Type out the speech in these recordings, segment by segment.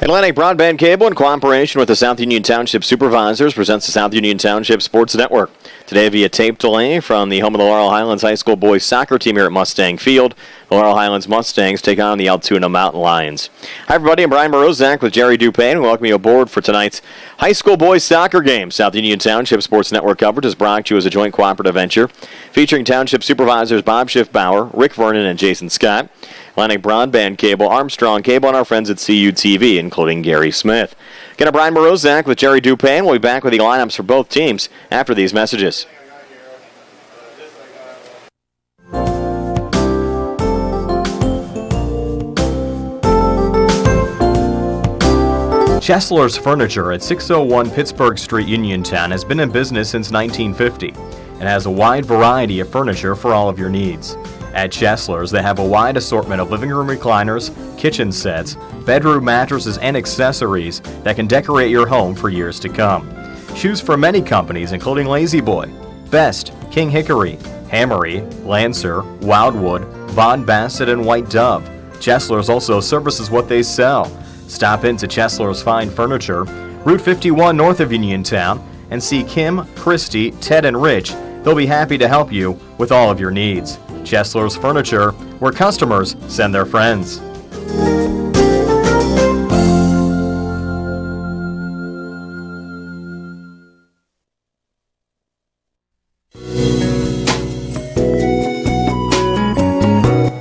Atlantic Broadband Cable, in cooperation with the South Union Township Supervisors, presents the South Union Township Sports Network. Today via tape delay from the home of the Laurel Highlands High School boys soccer team here at Mustang Field. The Laurel Highlands Mustangs take on the Altoona Mountain Lions. Hi everybody, I'm Brian Morozak with Jerry Dupain. Welcome you aboard for tonight's high school boys soccer game. South Union Township Sports Network coverage is brought to you as a joint cooperative venture featuring Township Supervisors Bob Schiffbauer, Rick Vernon, and Jason Scott. Atlantic Broadband Cable, Armstrong Cable, and our friends at CUTV, including Gary Smith. Again, I'm Brian Morozak with Jerry Dupain. We'll be back with the lineups for both teams after these messages. Chesler's Furniture at 601 Pittsburgh Street, Uniontown has been in business since 1950 and has a wide variety of furniture for all of your needs. At Chesler's, they have a wide assortment of living room recliners, kitchen sets, bedroom mattresses, and accessories that can decorate your home for years to come. Choose from many companies including Lazy Boy, Best, King Hickory, Hammery, Lancer, Wildwood, Von Bassett, and White Dove. Chesler's also services what they sell. Stop into Chesler's Fine Furniture, Route 51 north of Uniontown, and see Kim, Christy, Ted, and Rich. They'll be happy to help you with all of your needs. Chesler's Furniture, where customers send their friends.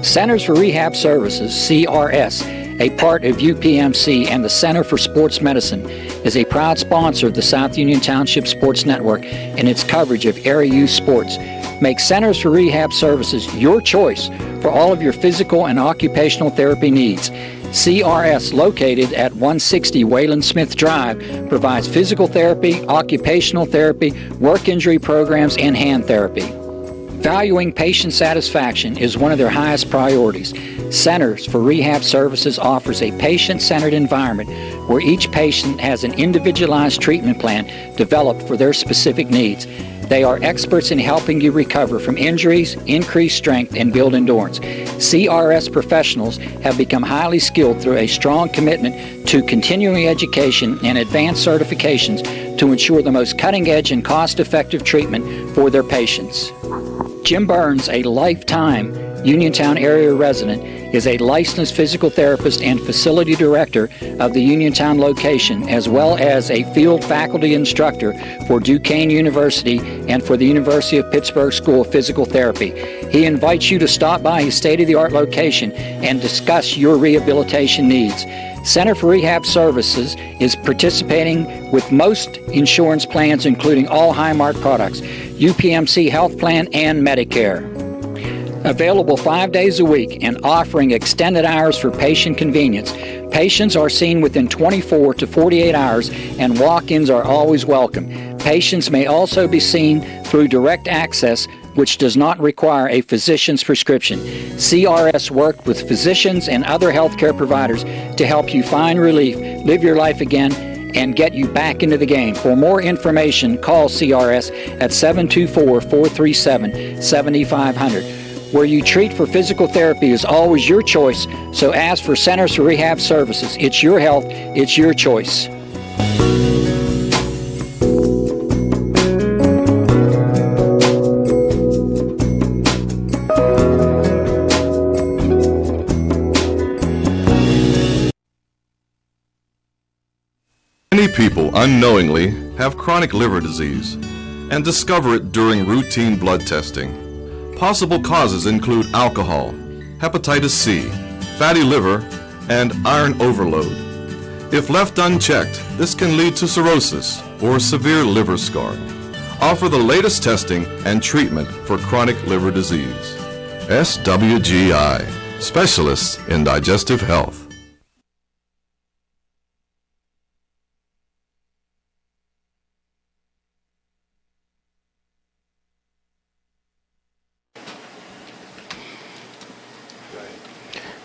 Centers for Rehab Services, CRS, a part of UPMC and the Center for Sports Medicine, is a proud sponsor of the South Union Township Sports Network and its coverage of area youth sports. Make Centers for Rehab Services your choice for all of your physical and occupational therapy needs. CRS, located at 160 Wayland Smith Drive, provides physical therapy, occupational therapy, work injury programs, and hand therapy. Valuing patient satisfaction is one of their highest priorities. Centers for Rehab Services offers a patient-centered environment where each patient has an individualized treatment plan developed for their specific needs. They are experts in helping you recover from injuries, increase strength, and build endurance. CRS professionals have become highly skilled through a strong commitment to continuing education and advanced certifications to ensure the most cutting-edge and cost-effective treatment for their patients. Jim Burns, a lifetime Uniontown area resident, is a licensed physical therapist and facility director of the Uniontown location, as well as a field faculty instructor for Duquesne University and for the University of Pittsburgh School of Physical Therapy. He invites you to stop by his state-of-the-art location and discuss your rehabilitation needs. Center for Rehab Services is participating with most insurance plans, including all Highmark products, UPMC Health Plan, and Medicare. Available 5 days a week and offering extended hours for patient convenience. Patients are seen within 24 to 48 hours and walk-ins are always welcome. Patients may also be seen through direct access, which does not require a physician's prescription. CRS worked with physicians and other healthcare providers to help you find relief, live your life again, and get you back into the game. For more information, call CRS at 724-437-7500. Where you treat for physical therapy is always your choice, so ask for Centers for Rehab Services. It's your health, it's your choice. Many people unknowingly have chronic liver disease and discover it during routine blood testing. Possible causes include alcohol, hepatitis C, fatty liver, and iron overload. If left unchecked, this can lead to cirrhosis or severe liver scarring. Offer the latest testing and treatment for chronic liver disease. SWGI, specialists in digestive health.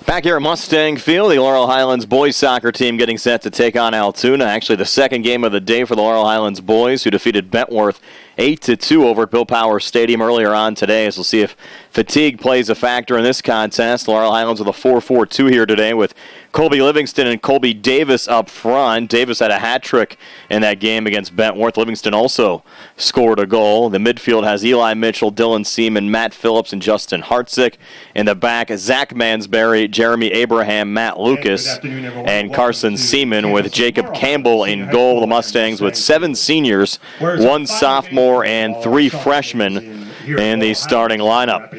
Back here at Mustang Field, the Laurel Highlands boys soccer team getting set to take on Altoona. Actually, the second game of the day for the Laurel Highlands boys, who defeated Bentworth 8-2 over at Bill Power Stadium earlier on today. So we'll see if fatigue plays a factor in this contest. Laurel Highlands with a 4-4-2 here today with Colby Livingston and Colby Davis up front. Davis had a hat trick in that game against Bentworth. Livingston also scored a goal. The midfield has Eli Mitchell, Dylan Seaman, Matt Phillips, and Justin Hartzick. In the back, Zach Mansberry, Jeremy Abraham, Matt Lucas, and Carson Seaman with Jacob Campbell in goal. The Mustangs with 7 seniors, 1 sophomore, and 3 freshmen in the starting lineup.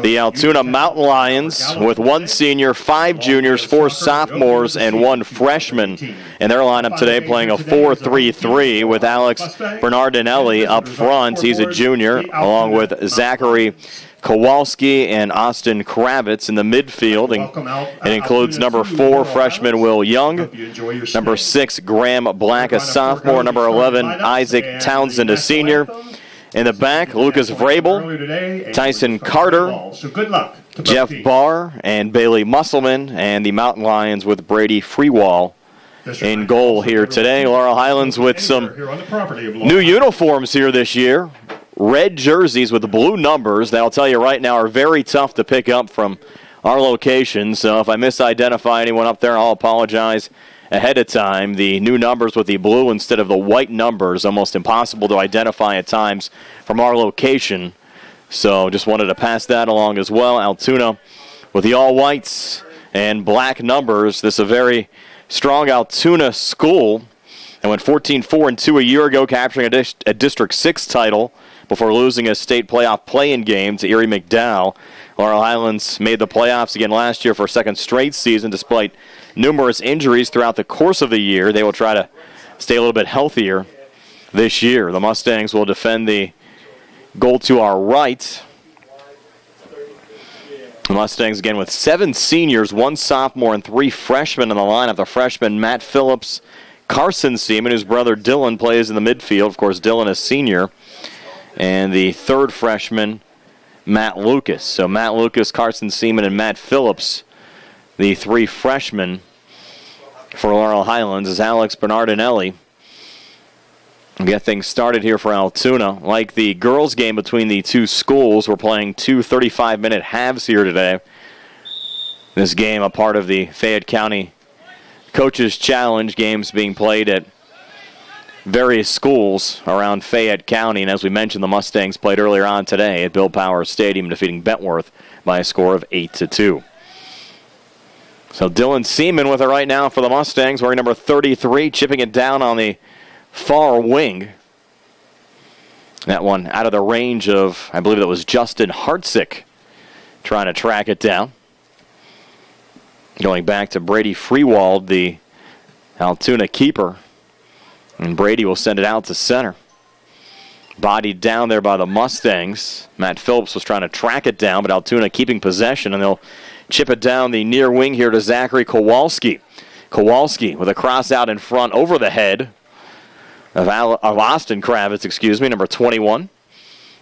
The Altoona Mountain Lions with 1 senior, 5 juniors, 4 sophomores, and 1 freshman in their lineup today, playing a 4-3-3 with Alex Bernardinelli up front. He's a junior, along with Zachary Kowalski and Austin Kravitz in the midfield. It includes number 4, freshman Will Young, number 6, Graham Black, a sophomore, number 11, Isaac Townsend, a senior. In the back, Lucas Vrabel, Tyson Carter, Jeff Barr, and Bailey Musselman, and the Mountain Lions with Brady Freewall in goal here today. Laurel Highlands with some new uniforms here this year. Red jerseys with the blue numbers that I'll tell you right now are very tough to pick up from our location. So if I misidentify anyone up there, I'll apologize ahead of time. The new numbers with the blue instead of the white numbers, almost impossible to identify at times from our location. So just wanted to pass that along as well. Altoona with the all whites and black numbers. This is a very strong Altoona school and went 14-4-2 a year ago, capturing a District 6 title before losing a state playoff play-in game to Erie McDowell. Laurel Highlands made the playoffs again last year for a second straight season despite numerous injuries throughout the course of the year. They will try to stay a little bit healthier this year. The Mustangs will defend the goal to our right. The Mustangs again with 7 seniors, 1 sophomore, and 3 freshmen in the lineup. The freshman Matt Phillips, Carson Seaman, whose brother Dylan plays in the midfield. Of course, Dylan is senior. And the 3rd freshman, Matt Lucas. So Matt Lucas, Carson Seaman, and Matt Phillips, the 3 freshmen for Laurel Highlands, as Alex Bernardinelli will get things started here for Altoona. Like the girls' game between the 2 schools, we're playing 2 35-minute halves here today. This game a part of the Fayette County Coaches Challenge, games being played at various schools around Fayette County. And as we mentioned, the Mustangs played earlier on today at Bill Powers Stadium, defeating Bentworth by a score of 8-2. So Dylan Seaman with it right now for the Mustangs, wearing number 33, chipping it down on the far wing. That one out of the range of, I believe that was Justin Hartzick trying to track it down. Going back to Brady Freewald, the Altoona keeper. And Brady will send it out to center. Bodied down there by the Mustangs. Matt Phillips was trying to track it down, but Altoona keeping possession, and they'll chip it down the near wing here to Zachary Kowalski. Kowalski with a cross out in front over the head of Austin Kravitz, number 21.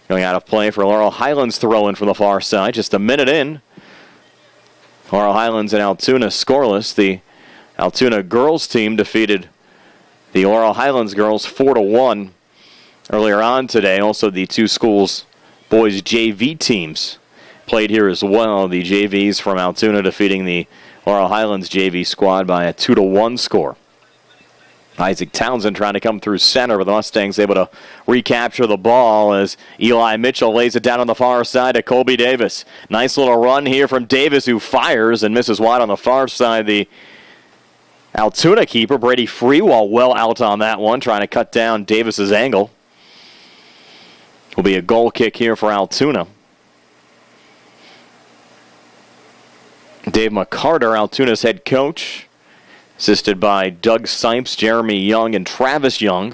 Going out of play for Laurel Highlands throw-in from the far side. Just a minute in. Laurel Highlands and Altoona scoreless. The Altoona girls team defeated the Laurel Highlands girls 4-1 earlier on today. Also, the 2 schools' boys JV teams played here as well. The JVs from Altoona defeating the Laurel Highlands JV squad by a 2-1 score. Isaac Townsend trying to come through center, but the Mustangs able to recapture the ball as Eli Mitchell lays it down on the far side to Colby Davis. Nice little run here from Davis, who fires and misses wide on the far side. The Altoona keeper, Brady Freewall, well out on that one, trying to cut down Davis's angle. Will be a goal kick here for Altoona. Dave McCarter, Altoona's head coach, assisted by Doug Sipes, Jeremy Young, and Travis Young.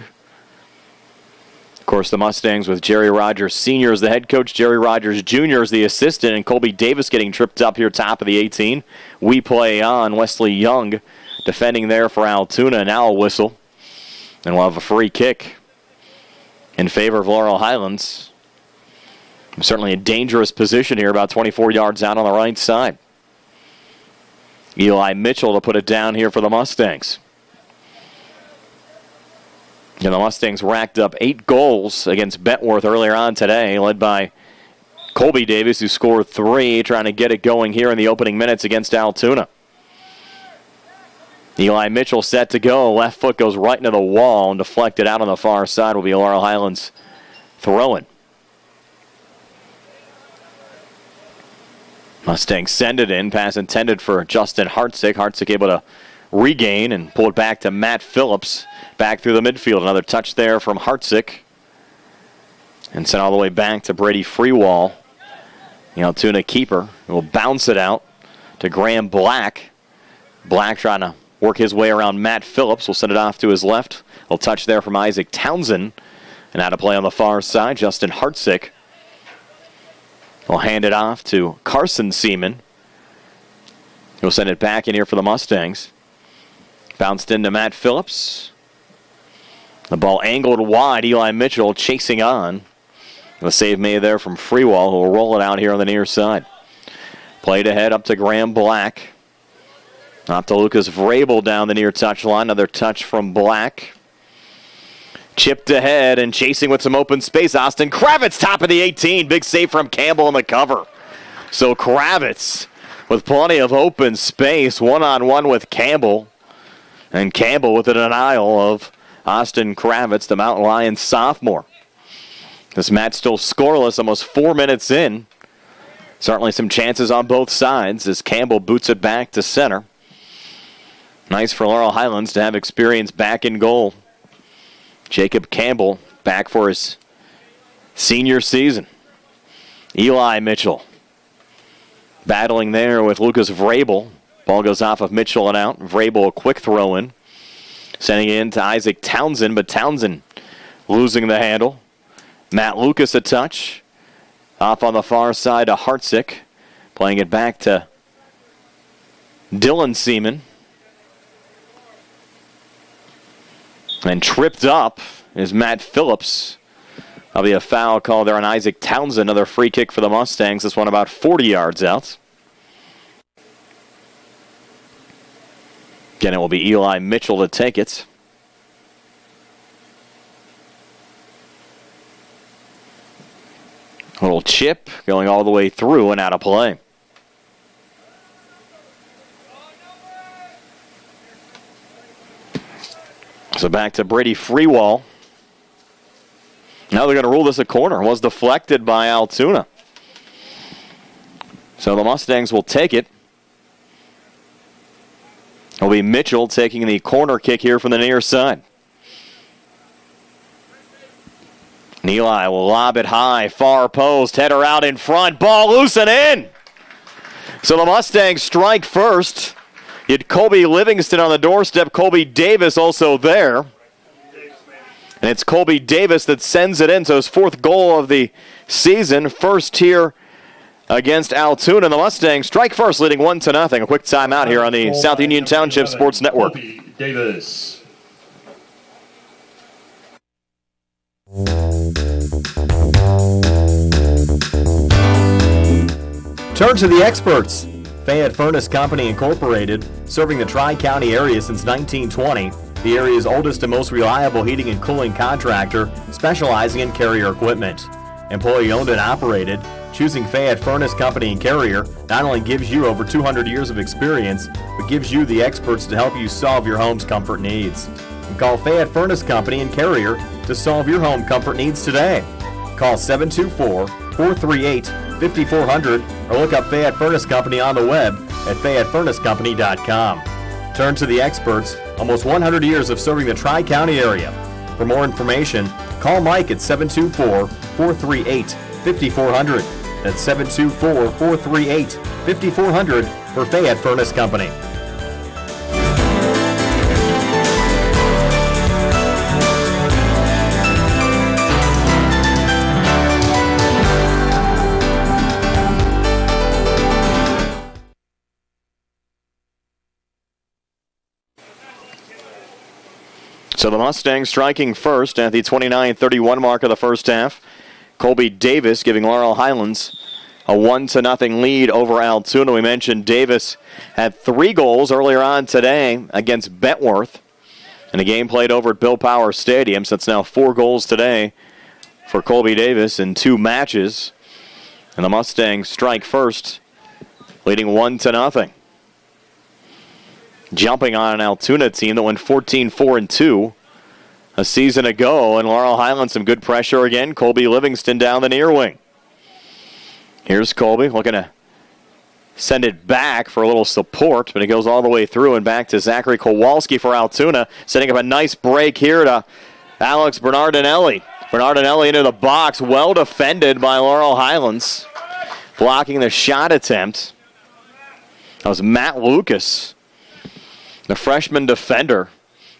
Of course, the Mustangs with Jerry Rogers Sr. as the head coach, Jerry Rogers Jr. as the assistant, and Colby Davis getting tripped up here top of the 18. We play on. Wesley Young defending there for Altoona, now a whistle. And we'll have a free kick in favor of Laurel Highlands. Certainly a dangerous position here, about 24 yards out on the right side. Eli Mitchell to put it down here for the Mustangs. And the Mustangs racked up 8 goals against Bentworth earlier on today, led by Colby Davis, who scored 3, trying to get it going here in the opening minutes against Altoona. Eli Mitchell set to go. Left foot goes right into the wall and deflected out on the far side. Will be Laurel Highlands throwing. Mustangs send it in. Pass intended for Justin Hartzick. Hartzick able to regain and pull it back to Matt Phillips. Back through the midfield. Another touch there from Hartzick. And sent all the way back to Brady Freewall. The Altoona keeper will bounce it out to Graham Black. Black trying to work his way around Matt Phillips. Will send it off to his left. A touch there from Isaac Townsend. And out to play on the far side, Justin Hartzick will hand it off to Carson Seaman. He'll send it back in here for the Mustangs. Bounced into Matt Phillips. The ball angled wide. Eli Mitchell chasing on. The save made there from Freewall, who will roll it out here on the near side. Played ahead up to Graham Black. Up to Lucas Vrabel down the near touchline. Another touch from Black. Chipped ahead and chasing with some open space. Austin Kravitz, top of the 18. Big save from Campbell in the cover. So Kravitz with plenty of open space. One-on-one with Campbell. And Campbell with a denial of Austin Kravitz, the Mountain Lions sophomore. This match still scoreless, almost 4 minutes in. Certainly some chances on both sides as Campbell boots it back to center. Nice for Laurel Highlands to have experience back in goal. Jacob Campbell back for his senior season. Eli Mitchell battling there with Lucas Vrabel. Ball goes off of Mitchell and out. Vrabel a quick throw in. Sending it in to Isaac Townsend, but Townsend losing the handle. Matt Lucas a touch. Off on the far side to Hartzick. Playing it back to Dylan Seaman. And tripped up is Matt Phillips. That'll be a foul call there on Isaac Townsend. Another free kick for the Mustangs. This one about 40 yards out. Again, it will be Eli Mitchell to take it. A little chip going all the way through and out of play. So back to Brady Freewall. Now they're going to rule this a corner. It was deflected by Altoona. So the Mustangs will take it. It'll be Mitchell taking the corner kick here from the near side. Eli will lob it high, far post, header out in front, ball loose and in. So the Mustangs strike first. You had Colby Livingston on the doorstep, Colby Davis also there. And it's Colby Davis that sends it in, so his fourth goal of the season. First here against Altoona, and the Mustangs strike first, leading 1-0. A quick timeout here on the South Union Township Sports Network. Colby Davis. Turn to the experts. Fayette Furnace Company Incorporated, serving the Tri-County area since 1920. The area's oldest and most reliable heating and cooling contractor, specializing in Carrier equipment. Employee owned and operated, choosing Fayette Furnace Company and Carrier not only gives you over 200 years of experience, but gives you the experts to help you solve your home's comfort needs. And call Fayette Furnace Company and Carrier to solve your home comfort needs today. Call 724-438-5400 or look up Fayette Furnace Company on the web at FayetteFurnaceCompany.com. Turn to the experts, almost 100 years of serving the Tri-County area. For more information, call Mike at 724-438-5400. That's 724-438-5400 for Fayette Furnace Company. So the Mustangs striking first at the 29-31 mark of the first half. Colby Davis giving Laurel Highlands a 1-0 lead over Altoona. We mentioned Davis had 3 goals earlier on today against Bentworth. And a game played over at Bill Power Stadium, so it's now 4 goals today for Colby Davis in 2 matches. And the Mustangs strike first, leading 1-0. jumping on an Altoona team that went 14-4-2 a season ago. And Laurel Highlands, some good pressure again. Colby Livingston down the near wing. Here's Colby looking to send it back for a little support, but it goes all the way through and back to Zachary Kowalski for Altoona, setting up a nice break here to Alex Bernardinelli. Bernardinelli into the box, well defended by Laurel Highlands, blocking the shot attempt. That was Matt Lucas, the freshman defender,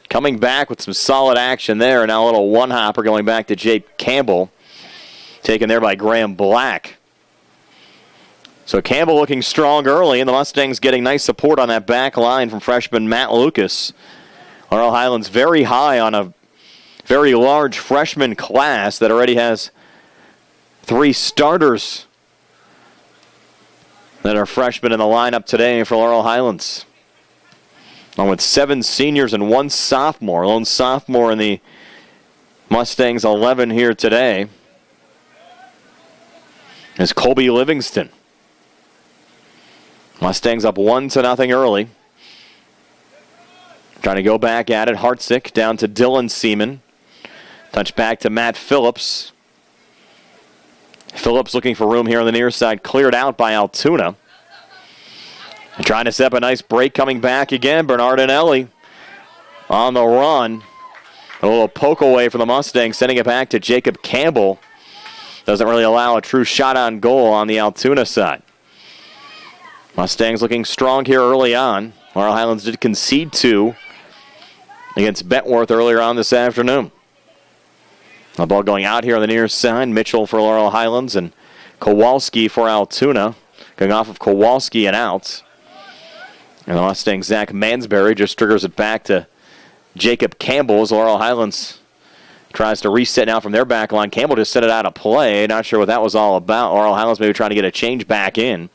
coming back with some solid action there. And now a little one-hopper going back to Jake Campbell, taken there by Graham Black. So Campbell looking strong early, and the Mustangs getting nice support on that back line from freshman Matt Lucas. Laurel Highlands very high on a very large freshman class that already has 3 starters that are freshmen in the lineup today for Laurel Highlands. Along with 7 seniors and 1 sophomore. Lone sophomore in the Mustangs 11 here today is Colby Livingston. Mustangs up 1-0 early. Trying to go back at it. Hartzick down to Dylan Seaman. Touch back to Matt Phillips. Phillips looking for room here on the near side. Cleared out by Altoona. And trying to set up a nice break coming back again. Bernardinelli on the run. A little poke away for the Mustangs. Sending it back to Jacob Campbell. Doesn't really allow a true shot on goal on the Altoona side. Mustangs looking strong here early on. Laurel Highlands did concede 2 against Bentworth earlier on this afternoon. The ball going out here on the near side. Mitchell for Laurel Highlands and Kowalski for Altoona. Going off of Kowalski and out. And the Mustangs' Zach Mansberry just triggers it back to Jacob Campbell as Laurel Highlands tries to reset now from their back line. Campbell just set it out of play. Not sure what that was all about. Laurel Highlands maybe trying to get a change back in.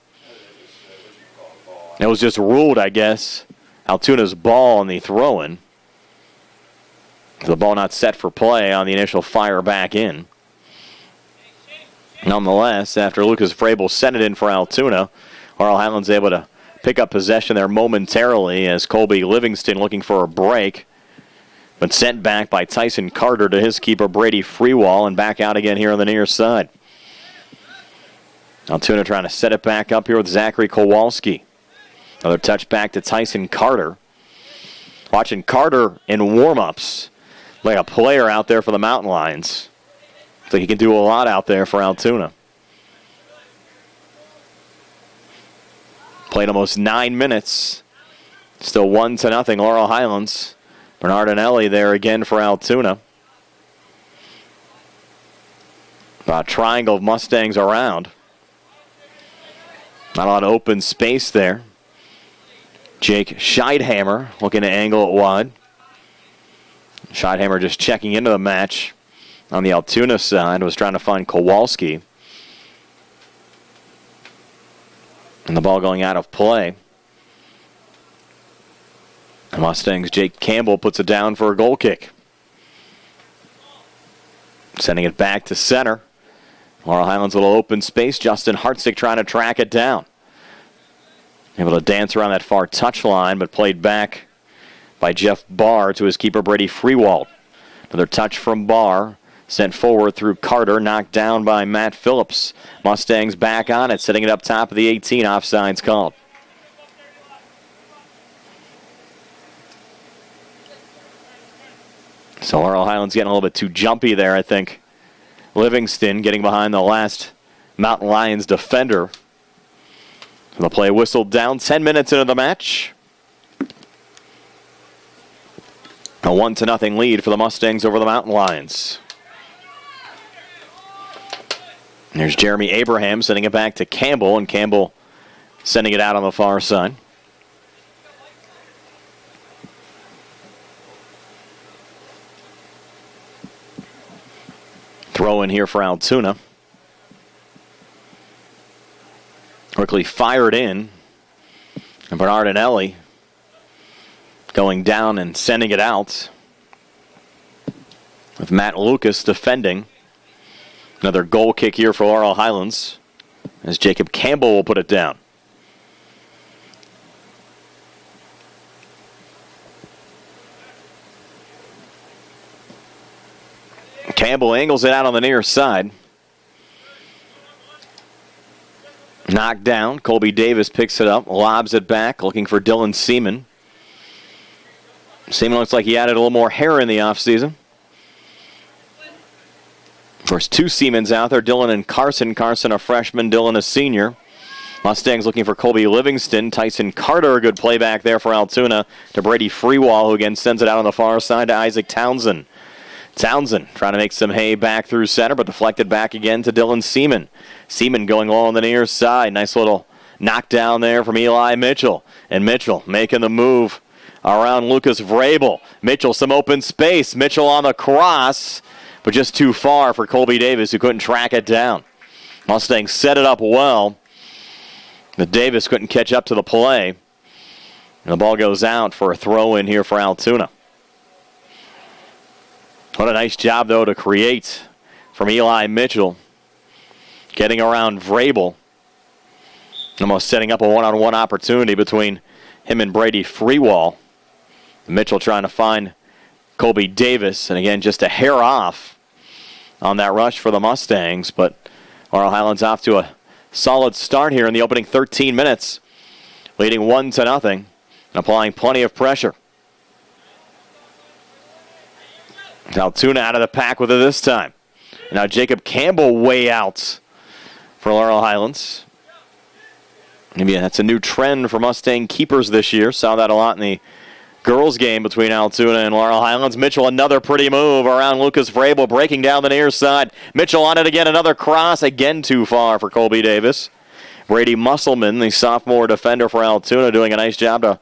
It was just ruled, I guess, Altoona's ball on the throw-in. The ball not set for play on the initial fire back in. Nonetheless, after Lucas Frabel sent it in for Altoona, Laurel Highlands able to pick up possession there momentarily as Colby Livingston looking for a break, but sent back by Tyson Carter to his keeper Brady Freewall and back out again here on the near side. Altoona trying to set it back up here with Zachary Kowalski. Another touch back to Tyson Carter. Watching Carter in warm-ups, like a player out there for the Mountain Lions. So he can do a lot out there for Altoona. Played almost 9 minutes. Still 1-0 Laurel Highlands. Bernardinelli there again for Altoona. A triangle of Mustangs around. Not a lot of open space there. Jake Scheidhammer looking to angle it wide. Scheidhammer just checking into the match on the Altoona side. Was trying to find Kowalski. And the ball going out of play. The Mustangs' Jake Campbell puts it down for a goal kick. Sending it back to center. Laurel Highlands' little open space. Justin Hartzick trying to track it down. Able to dance around that far touch line, but played back by Jeff Barr to his keeper, Brady Freewald. Another touch from Barr. Sent forward through Carter, knocked down by Matt Phillips. Mustangs back on it, setting it up top of the 18. Offsides called. So Laurel Highlands getting a little bit too jumpy there, I think. Livingston getting behind the last Mountain Lions defender. The play whistled down 10 minutes into the match. A 1-0 lead for the Mustangs over the Mountain Lions. There's Jeremy Abraham sending it back to Campbell, and Campbell sending it out on the far side. Throw in here for Altoona. Quickly fired in. And Bernardinelli going down and sending it out. With Matt Lucas defending. Another goal kick here for Laurel Highlands. As Jacob Campbell will put it down. Campbell angles it out on the near side. Knocked down. Colby Davis picks it up, lobs it back, looking for Dylan Seaman. Seaman looks like he added a little more hair in the offseason. Of course, two Seamans out there, Dylan and Carson. Carson a freshman, Dylan a senior. Mustangs looking for Colby Livingston. Tyson Carter, a good play back there for Altoona to Brady Freewall, who again sends it out on the far side to Isaac Townsend. Townsend trying to make some hay back through center, but deflected back again to Dylan Seaman. Seaman going low on the near side. Nice little knockdown there from Eli Mitchell. And Mitchell making the move around Lucas Vrabel. Mitchell some open space. Mitchell on the cross, but just too far for Colby Davis, who couldn't track it down. Mustangs set it up well, but Davis couldn't catch up to the play. And the ball goes out for a throw-in here for Altoona. What a nice job, though, to create from Eli Mitchell. Getting around Vrabel. Almost setting up a one-on-one opportunity between him and Brady Freewall. Mitchell trying to find Colby Davis. And again, just a hair off on that rush for the Mustangs. But Laurel Highlands off to a solid start here in the opening 13 minutes. Leading 1-0 and applying plenty of pressure. Altoona out of the pack with it this time. And now Jacob Campbell way out for Laurel Highlands. Maybe that's a new trend for Mustang keepers this year. Saw that a lot in the girls' game between Altoona and Laurel Highlands. Mitchell, another pretty move around Lucas Vrabel, breaking down the near side. Mitchell on it again, another cross, again too far for Colby Davis. Brady Musselman, the sophomore defender for Altoona, doing a nice job to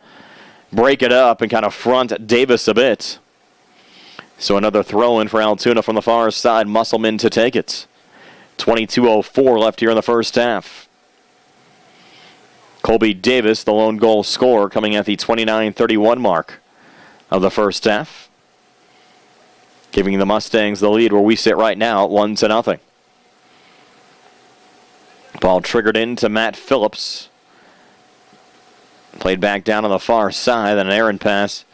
break it up and kind of front Davis a bit. So another throw-in for Altoona from the far side. Musselman to take it. 22:04 left here in the first half. Colby Davis, the lone goal scorer, coming at the 29:31 mark of the first half. Giving the Mustangs the lead where we sit right now at 1-0. Ball triggered into Matt Phillips. Played back down on the far side. Then an errant pass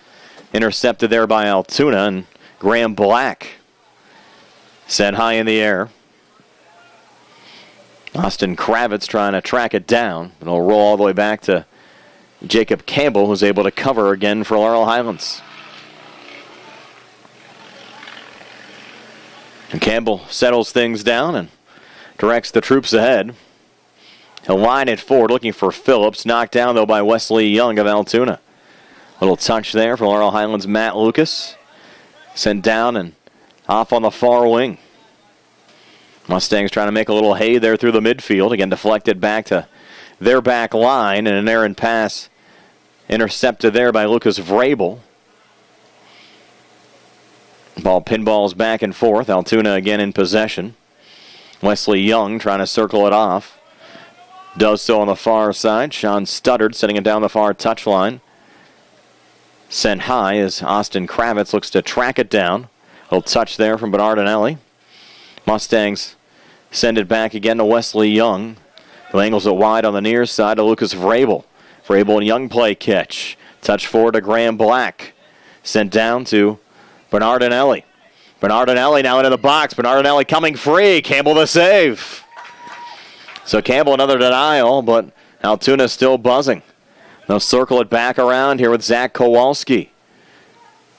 intercepted there by Altoona. And Graham Black set high in the air. Austin Kravitz trying to track it down. It'll roll all the way back to Jacob Campbell, who's able to cover again for Laurel Highlands. And Campbell settles things down and directs the troops ahead. He'll line it forward, looking for Phillips. Knocked down, though, by Wesley Young of Altoona. Little touch there for Laurel Highlands' Matt Lucas. Sent down and off on the far wing. Mustangs trying to make a little hay there through the midfield. Again, deflected back to their back line, and an errant pass intercepted there by Lucas Vrabel. Ball pinballs back and forth. Altoona again in possession. Wesley Young trying to circle it off. Does so on the far side. Sean Studdard setting it down the far touchline. Sent high as Austin Kravitz looks to track it down. A little touch there from Bernardinelli. Mustangs send it back again to Wesley Young, who angles it wide on the near side to Lucas Vrabel. Vrabel and Young play catch. Touch forward to Graham Black. Sent down to Bernardinelli. Bernardinelli now into the box. Bernardinelli coming free. Campbell the save. So Campbell another denial, but Altoona still buzzing. They'll circle it back around here with Zach Kowalski.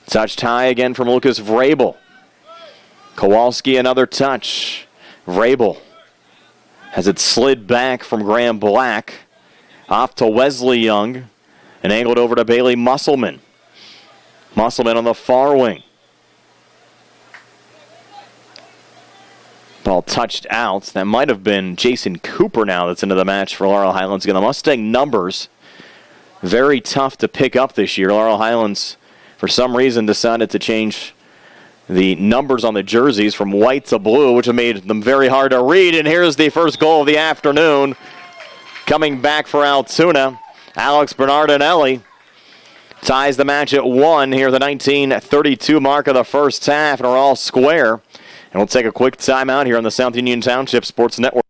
Touched high again from Lucas Vrabel. Kowalski another touch. Vrabel has it slid back from Graham Black. Off to Wesley Young. And angled over to Bailey Musselman. Musselman on the far wing. Ball touched out. That might have been Jason Cooper now that's into the match for Laurel Highlands. Again, the Mustang numbers very tough to pick up this year. Laurel Highlands, for some reason, decided to change the numbers on the jerseys from white to blue, which have made them very hard to read. And here's the first goal of the afternoon. Coming back for Altoona, Alex Bernardinelli ties the match at 1 here, the 19:32 mark of the first half, and we're all square. And we'll take a quick timeout here on the South Union Township Sports Network.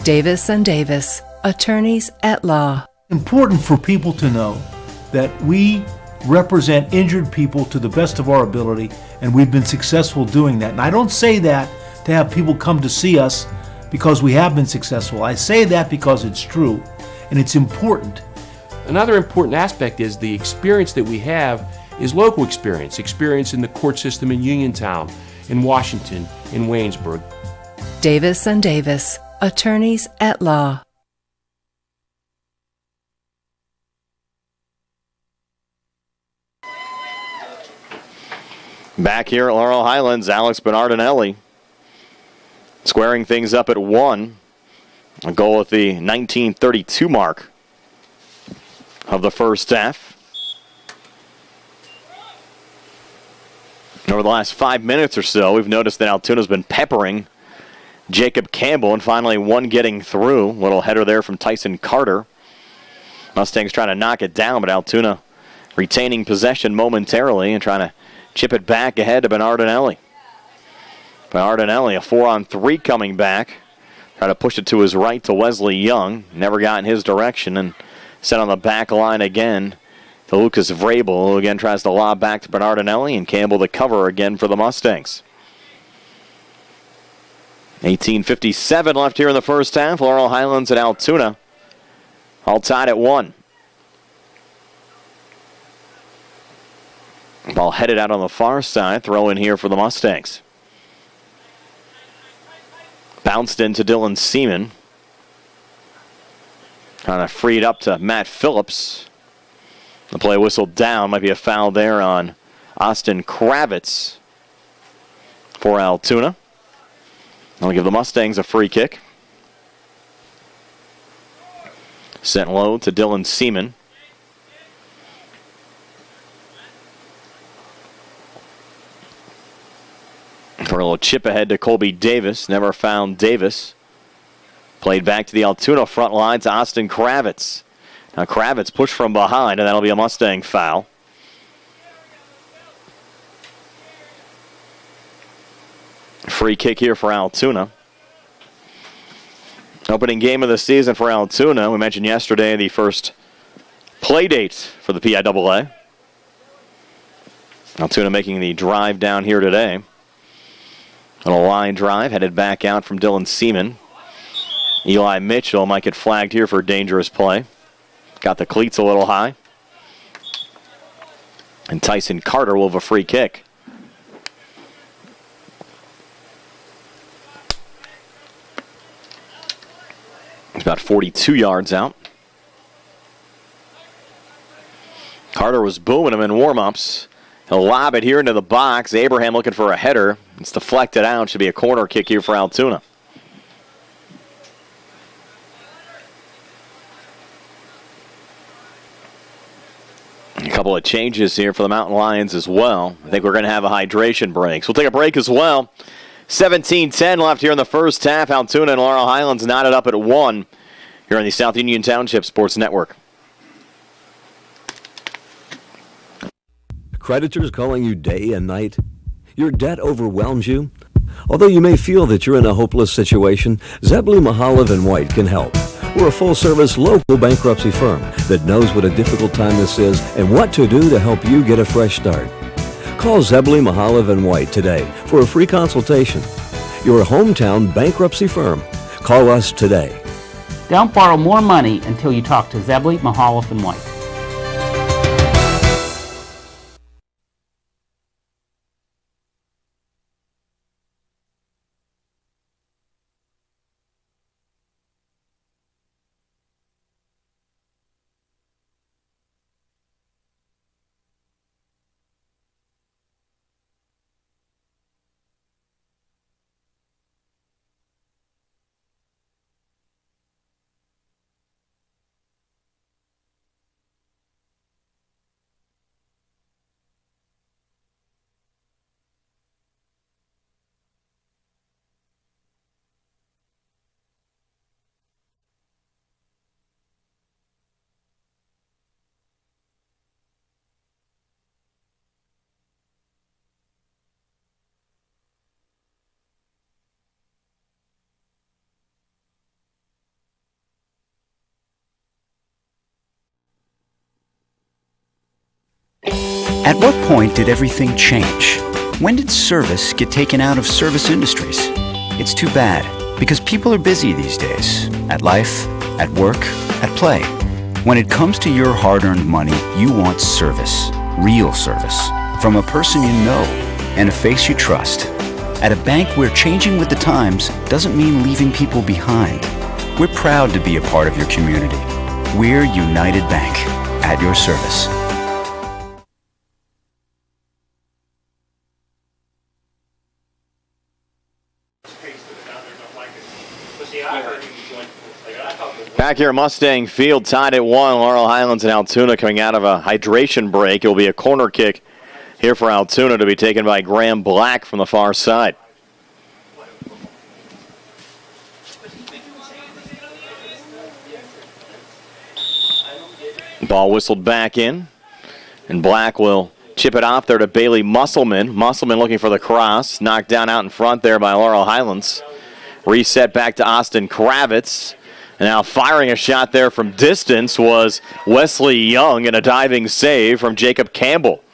Davis and Davis, attorneys at law. Important for people to know that we represent injured people to the best of our ability, and we've been successful doing that. And I don't say that to have people come to see us because we have been successful. I say that because it's true, and it's important. Another important aspect is the experience that we have is local experience in the court system in Uniontown, in Washington, in Waynesburg. Davis and Davis, attorneys at law. Back here at Laurel Highlands, Alex Bernardinelli squaring things up at 1. A goal at the 1932 mark of the first half. And over the last 5 minutes or so, we've noticed that Altoona's been peppering Jacob Campbell, and finally one getting through. Little header there from Tyson Carter. Mustangs trying to knock it down, but Altoona retaining possession momentarily and trying to chip it back ahead to Bernardinelli. Bernardinelli, a 4-on-3 coming back. Trying to push it to his right to Wesley Young. Never got in his direction, and set on the back line again to Lucas Vrabel, who again tries to lob back to Bernardinelli, and Campbell to cover again for the Mustangs. 18:57 left here in the first half. Laurel Highlands at Altoona, all tied at 1. Ball headed out on the far side. Throw in here for the Mustangs. Bounced into Dylan Seaman. Kind of freed up to Matt Phillips. The play whistled down. Might be a foul there on Austin Kravitz for Altoona. I'll give the Mustangs a free kick. Sent low to Dylan Seaman. For a little chip ahead to Colby Davis. Never found Davis. Played back to the Altoona front line to Austin Kravitz. Now Kravitz pushed from behind, and that'll be a Mustang foul. Free kick here for Altoona. Opening game of the season for Altoona. We mentioned yesterday the first play date for the PIAA. Altoona making the drive down here today. On a line drive, headed back out from Dylan Seaman. Eli Mitchell might get flagged here for dangerous play. Got the cleats a little high. And Tyson Carter will have a free kick. It's about 42 yards out. Carter was booming him in warm-ups. He'll lob it here into the box. Abraham looking for a header. It's deflected out. Should be a corner kick here for Altoona. A couple of changes here for the Mountain Lions as well. I think we're going to have a hydration break. So we'll take a break as well. 17-10 left here in the first half. Altoona and Laurel Highlands knotted up at 1 here on the South Union Township Sports Network. Creditors calling you day and night? Your debt overwhelms you? Although you may feel that you're in a hopeless situation, Zebley, Mahalev & White can help. We're a full-service local bankruptcy firm that knows what a difficult time this is and what to do to help you get a fresh start. Call Zebley, Mahalev & White today for a free consultation. Your hometown bankruptcy firm. Call us today. Don't borrow more money until you talk to Zebley, Mahalev & White. At what point did everything change? When did service get taken out of service industries? It's too bad, because people are busy these days. At life, at work, at play. When it comes to your hard-earned money, you want service. Real service. From a person you know and a face you trust. At a bank where changing with the times doesn't mean leaving people behind. We're proud to be a part of your community. We're United Bank, at your service. Back here at Mustang Field, tied at 1. Laurel Highlands and Altoona coming out of a hydration break. It will be a corner kick here for Altoona to be taken by Graham Black from the far side. Ball whistled back in, and Black will chip it off there to Bailey Musselman. Musselman looking for the cross, knocked down out in front there by Laurel Highlands. Reset back to Austin Kravitz. And now firing a shot there from distance was Wesley Young, and a diving save from Jacob Campbell.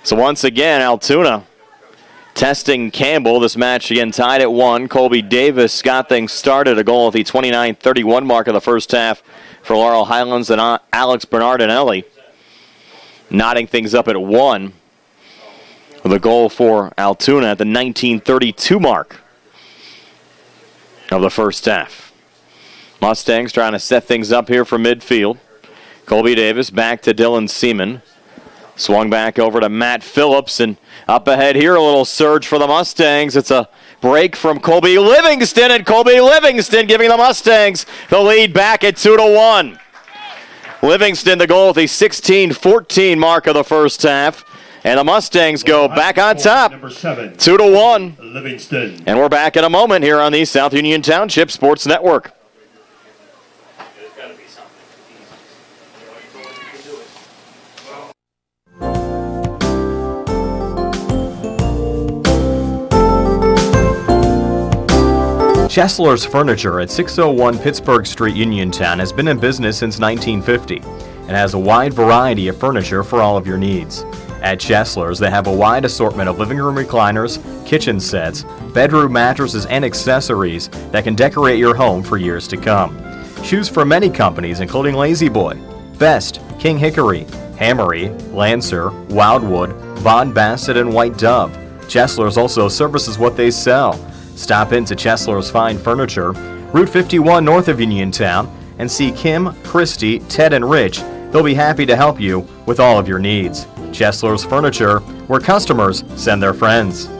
So once again, Altoona testing Campbell. This match again tied at 1. Colby Davis got things started, a goal at the 29:31 mark of the first half for Laurel Highlands and Alex Bernardinelli. Knotting things up at 1 with a goal for Altoona at the 19:32 mark of the first half. Mustangs trying to set things up here from midfield. Colby Davis back to Dylan Seaman. Swung back over to Matt Phillips, and up ahead here a little surge for the Mustangs. It's a break from Colby Livingston, and Colby Livingston giving the Mustangs the lead back at 2-1. Livingston the goal at the 16:14 mark of the first half. And the Mustangs go back on top, 2-1. Livingston. And we're back in a moment here on the South Union Township Sports Network. Chesler's Furniture at 601 Pittsburgh Street, Uniontown has been in business since 1950 and has a wide variety of furniture for all of your needs. At Chesler's, they have a wide assortment of living room recliners, kitchen sets, bedroom mattresses, and accessories that can decorate your home for years to come. Choose from many companies including Lazy Boy, Best, King Hickory, Hammery, Lancer, Wildwood, Von Bassett, and White Dove. Chesler's also services what they sell. Stop into Chesler's Fine Furniture, Route 51 north of Uniontown, and see Kim, Christy, Ted, and Rich. They'll be happy to help you with all of your needs. Chesler's Furniture, where customers send their friends.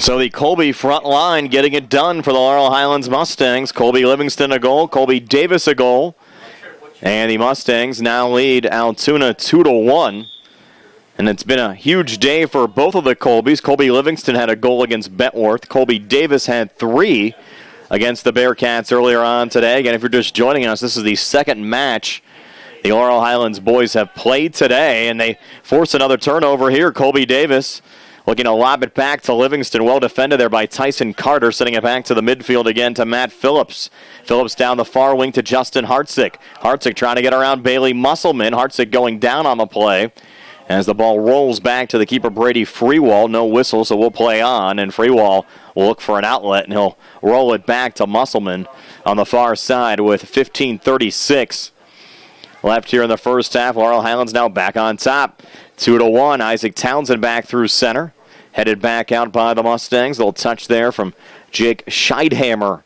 So the Colby front line getting it done for the Laurel Highlands Mustangs. Colby Livingston a goal, Colby Davis a goal. And the Mustangs now lead Altoona 2-1. And it's been a huge day for both of the Colbys. Colby Livingston had a goal against Bentworth. Colby Davis had 3 against the Bearcats earlier on today. Again, if you're just joining us, this is the second match the Laurel Highlands boys have played today, and they force another turnover here. Colby Davis looking to lob it back to Livingston. Well defended there by Tyson Carter, sending it back to the midfield again to Matt Phillips. Phillips down the far wing to Justin Hartzick. Hartzick trying to get around Bailey Musselman. Hartzick going down on the play as the ball rolls back to the keeper Brady Freewall. No whistle, so we'll play on, and Freewall will look for an outlet, and he'll roll it back to Musselman on the far side with 15:36 left here in the first half. Laurel Highlands now back on top, 2-1. Isaac Townsend back through center. Headed back out by the Mustangs. Little touch there from Jake Scheidhammer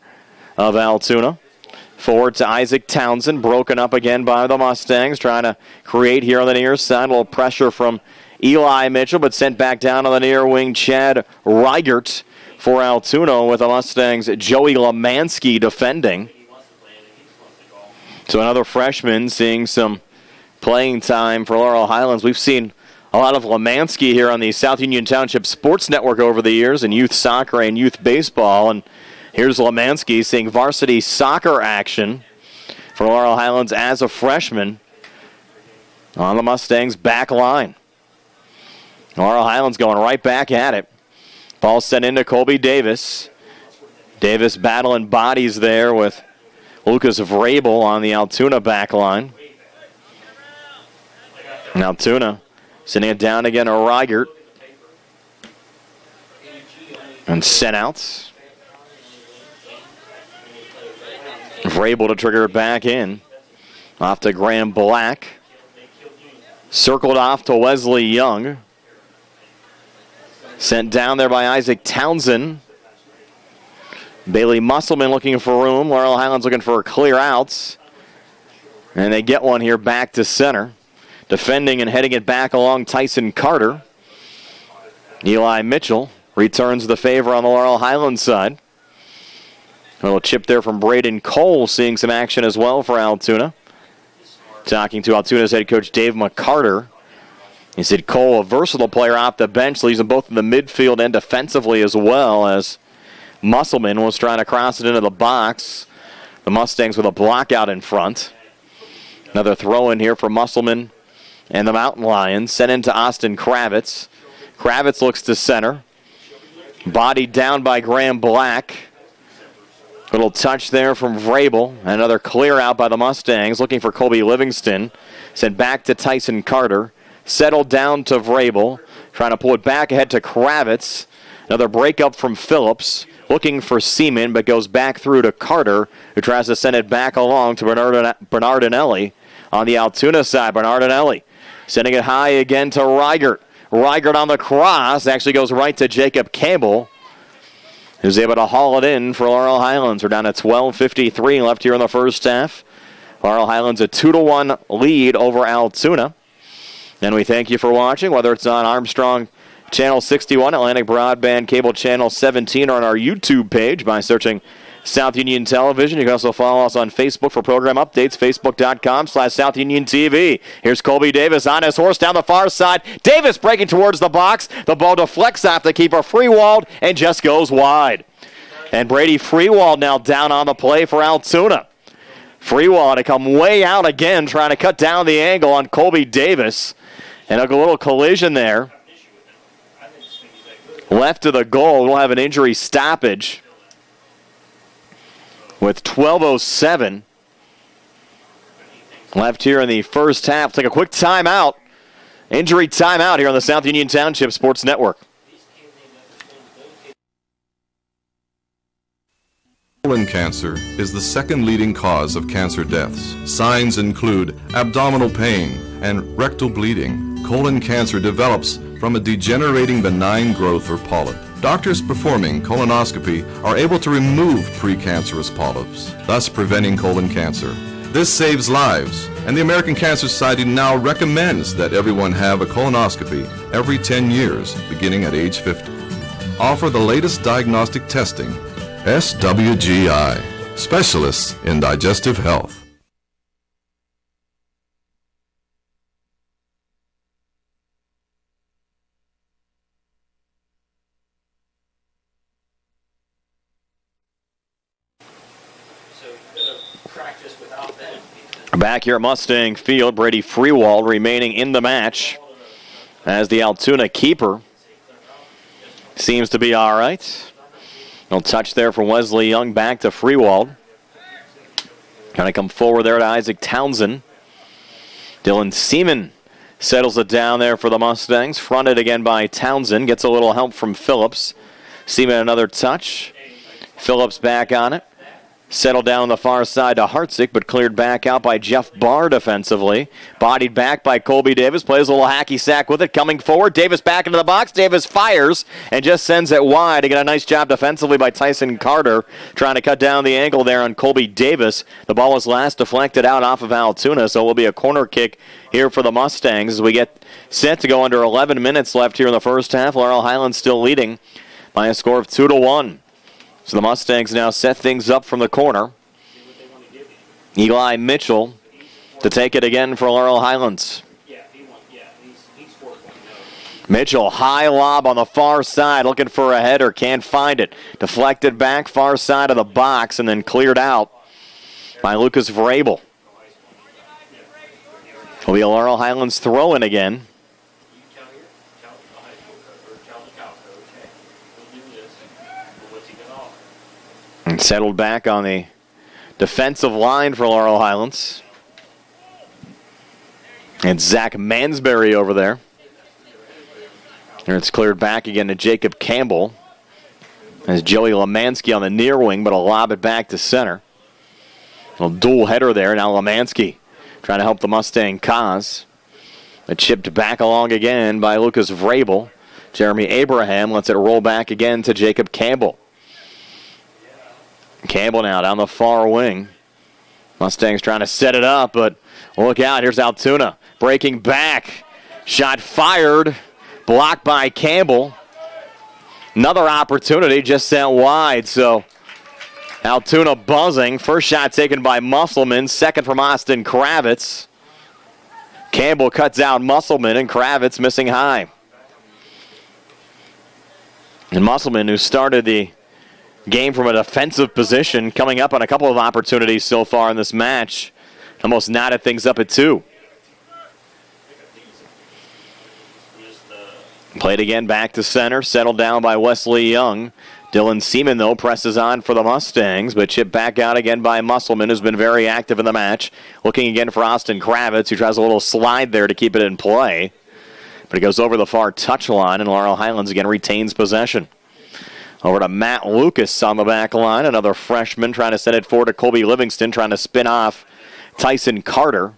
of Altoona. Forward to Isaac Townsend. Broken up again by the Mustangs. Trying to create here on the near side. A little pressure from Eli Mitchell, but sent back down on the near wing. Chad Reigert for Altoona with the Mustangs. Joey Lemansky defending. So another freshman seeing some playing time for Laurel Highlands. We've seen a lot of Lemansky here on the South Union Township Sports Network over the years in youth soccer and youth baseball. And here's Lemansky seeing varsity soccer action for Laurel Highlands as a freshman on the Mustangs' back line. Laurel Highlands going right back at it. Ball sent into Colby Davis. Davis battling bodies there with Lucas Vrabel on the Altoona back line. And Altoona sending it down again to Reichert. And sent out. Vrabel to trigger it back in. Off to Graham Black. Circled off to Wesley Young. Sent down there by Isaac Townsend. Bailey Musselman looking for room. Laurel Highlands looking for clear outs. And they get one here back to center. Defending and heading it back along Tyson Carter. Eli Mitchell returns the favor on the Laurel Highlands side. A little chip there from Braden Cole, seeing some action as well for Altoona. Talking to Altoona's head coach Dave McCarter. He said Cole, a versatile player off the bench, leaves them both in the midfield and defensively as well, as Musselman was trying to cross it into the box. The Mustangs with a block out in front. Another throw in here for Musselman and the Mountain Lions. Sent into Austin Kravitz. Kravitz looks to center. Bodied down by Graham Black. Little touch there from Vrabel. Another clear out by the Mustangs, looking for Colby Livingston. Sent back to Tyson Carter. Settled down to Vrabel. Trying to pull it back ahead to Kravitz. Another breakup from Phillips. Looking for Seaman, but goes back through to Carter, who tries to send it back along to Bernardinelli on the Altoona side. Bernardinelli sending it high again to Reichert. Reichert on the cross. Actually goes right to Jacob Campbell, who's able to haul it in for Laurel Highlands. We're down at 12:53 left here in the first half. Laurel Highlands a 2-1 lead over Altoona. And we thank you for watching, whether it's on Armstrong Channel 61, Atlantic Broadband Cable Channel 17, or on our YouTube page by searching South Union Television. You can also follow us on Facebook for program updates, facebook.com/South Union TV. Here's Colby Davis on his horse down the far side. Davis breaking towards the box. The ball deflects off the keeper, Freewald, and just goes wide. And Brady Freewald now down on the play for Altoona. Freewald to come way out again, trying to cut down the angle on Colby Davis. And a little collision there. Left of the goal, we'll have an injury stoppage with 12:07 left here in the first half. Take a quick timeout. Injury timeout here on the South Union Township Sports Network. Colon cancer is the second leading cause of cancer deaths. Signs include abdominal pain and rectal bleeding. Colon cancer develops from a degenerating benign growth or polyp. Doctors performing colonoscopy are able to remove precancerous polyps, thus preventing colon cancer. This saves lives, and the American Cancer Society now recommends that everyone have a colonoscopy every 10 years, beginning at age 50. Offer the latest diagnostic testing. SWGI, specialists in digestive health. Back here at Mustang Field, Brady Freewald remaining in the match as the Altoona keeper. Seems to be all right. No touch there from Wesley Young, back to Freewald. Kind of come forward there to Isaac Townsend. Dylan Seaman settles it down there for the Mustangs. Fronted again by Townsend. Gets a little help from Phillips. Seaman another touch. Phillips back on it. Settled down on the far side to Hartzick, but cleared back out by Jeff Barr defensively. Bodied back by Colby Davis. Plays a little hacky sack with it. Coming forward. Davis back into the box. Davis fires and just sends it wide. To get a nice job defensively by Tyson Carter. Trying to cut down the angle there on Colby Davis. The ball was last deflected out off of Altoona, so it will be a corner kick here for the Mustangs as we get set to go under 11 minutes left here in the first half. Laurel Highlands still leading by a score of 2-1. So the Mustangs now set things up from the corner. Eli Mitchell to take it again for Laurel Highlands. Mitchell, high lob on the far side, looking for a header, can't find it. Deflected back, far side of the box, and then cleared out by Lucas Vrabel. Will be a Laurel Highlands throw-in again. And settled back on the defensive line for Laurel Highlands. And Zach Mansberry over there. Here it's cleared back again to Jacob Campbell. As Joey Lemansky on the near wing, but a lob it back to center. A dual header there. Now Lemansky trying to help the Mustang cause. But chipped back along again by Lucas Vrabel. Jeremy Abraham lets it roll back again to Jacob Campbell. Campbell now down the far wing. Mustangs trying to set it up, but look out. Here's Altoona breaking back. Shot fired. Blocked by Campbell. Another opportunity just sent wide, so Altoona buzzing. First shot taken by Musselman, second from Austin Kravitz. Campbell cuts out Musselman, and Kravitz missing high. And Musselman, who started the game from a defensive position, coming up on a couple of opportunities so far in this match, almost knotted things up at 2. Played again back to center, settled down by Wesley Young. Dylan Seaman, though, presses on for the Mustangs, but chipped back out again by Musselman, who's been very active in the match. Looking again for Austin Kravitz, who tries a little slide there to keep it in play. But it goes over the far touchline, and Laurel Highlands again retains possession. Over to Matt Lucas on the back line, another freshman trying to send it forward to Colby Livingston, trying to spin off Tyson Carter.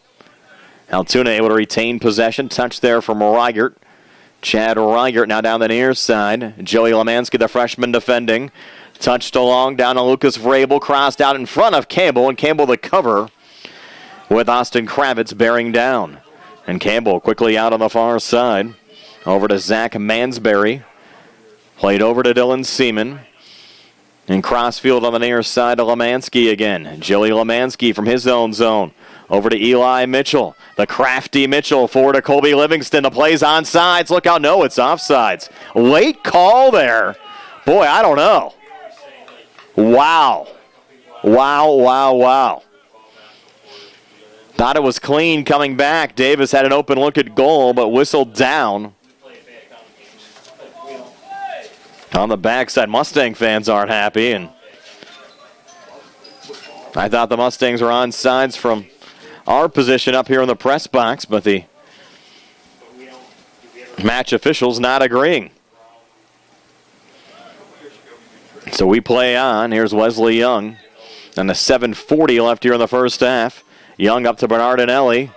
Altoona able to retain possession, touch there from Reichert. Chad Reichert now down the near side. Joey Lemansky, the freshman, defending. Touched along down to Lucas Vrabel. Crossed out in front of Campbell. And Campbell the cover with Austin Kravitz bearing down. And Campbell quickly out on the far side. Over to Zach Mansberry. Played over to Dylan Seaman. And crossfield on the near side to Lemansky again. Joey Lemansky from his own zone. Over to Eli Mitchell. The crafty Mitchell forward to Colby Livingston. The play's onside. Look out. No, it's offsides. Late call there. Boy, I don't know. Wow. Wow. Thought it was clean coming back. Davis had an open look at goal, but whistled down. On the backside, Mustang fans aren't happy, and I thought the Mustangs were on sides from our position up here in the press box, but the match officials not agreeing. So we play on. Here's Wesley Young. And the 7:40 left here in the first half. Young up to Bernardinelli.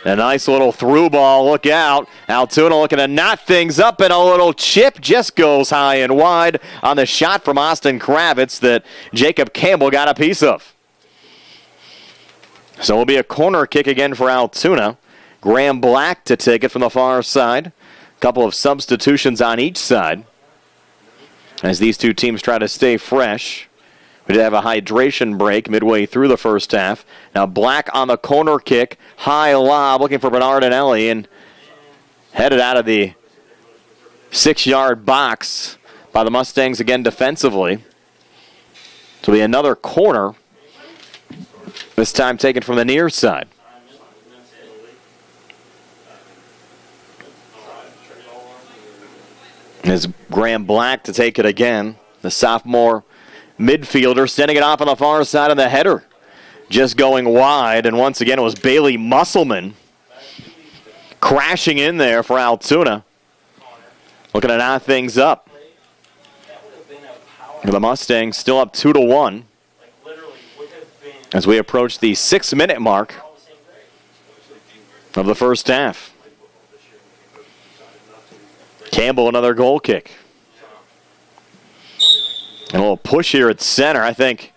A nice little through ball. Look out. Altoona looking to knot things up, and a little chip just goes high and wide on the shot from Austin Kravitz that Jacob Campbell got a piece of. So it'll be a corner kick again for Altoona. Graham Black to take it from the far side. A couple of substitutions on each side as these two teams try to stay fresh. We did have a hydration break midway through the first half. Now Black on the corner kick. High lob looking for Bernardinelli and headed out of the 6-yard box by the Mustangs again defensively. So it'll be another corner. This time taken from the near side. As Graham Black to take it again. The sophomore midfielder sending it off on the far side of the header. Just going wide. And once again it was Bailey Musselman crashing in there for Altoona. Looking to knot things up. The Mustangs still up 2-1. As we approach the 6-minute mark of the first half. Campbell, another goal kick. And a little push here at center. I think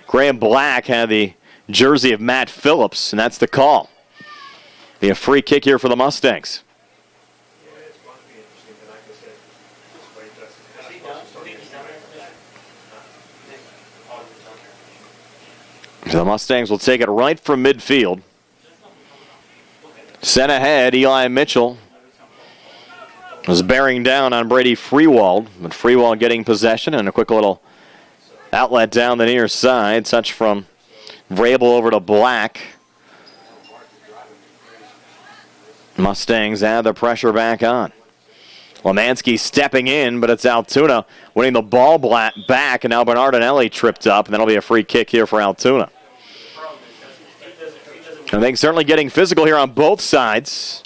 Graham Black had the jersey of Matt Phillips, and that's the call. Be a free kick here for the Mustangs. So the Mustangs will take it right from midfield. Sent ahead, Eli Mitchell was bearing down on Brady Freewald, but Freewald getting possession and a quick little outlet down the near side. Touch from Vrabel over to Black. Mustangs add the pressure back on. Lemansky stepping in, but it's Altoona winning the ball back, and now Bernardinelli tripped up, and that'll be a free kick here for Altoona. I think certainly getting physical here on both sides.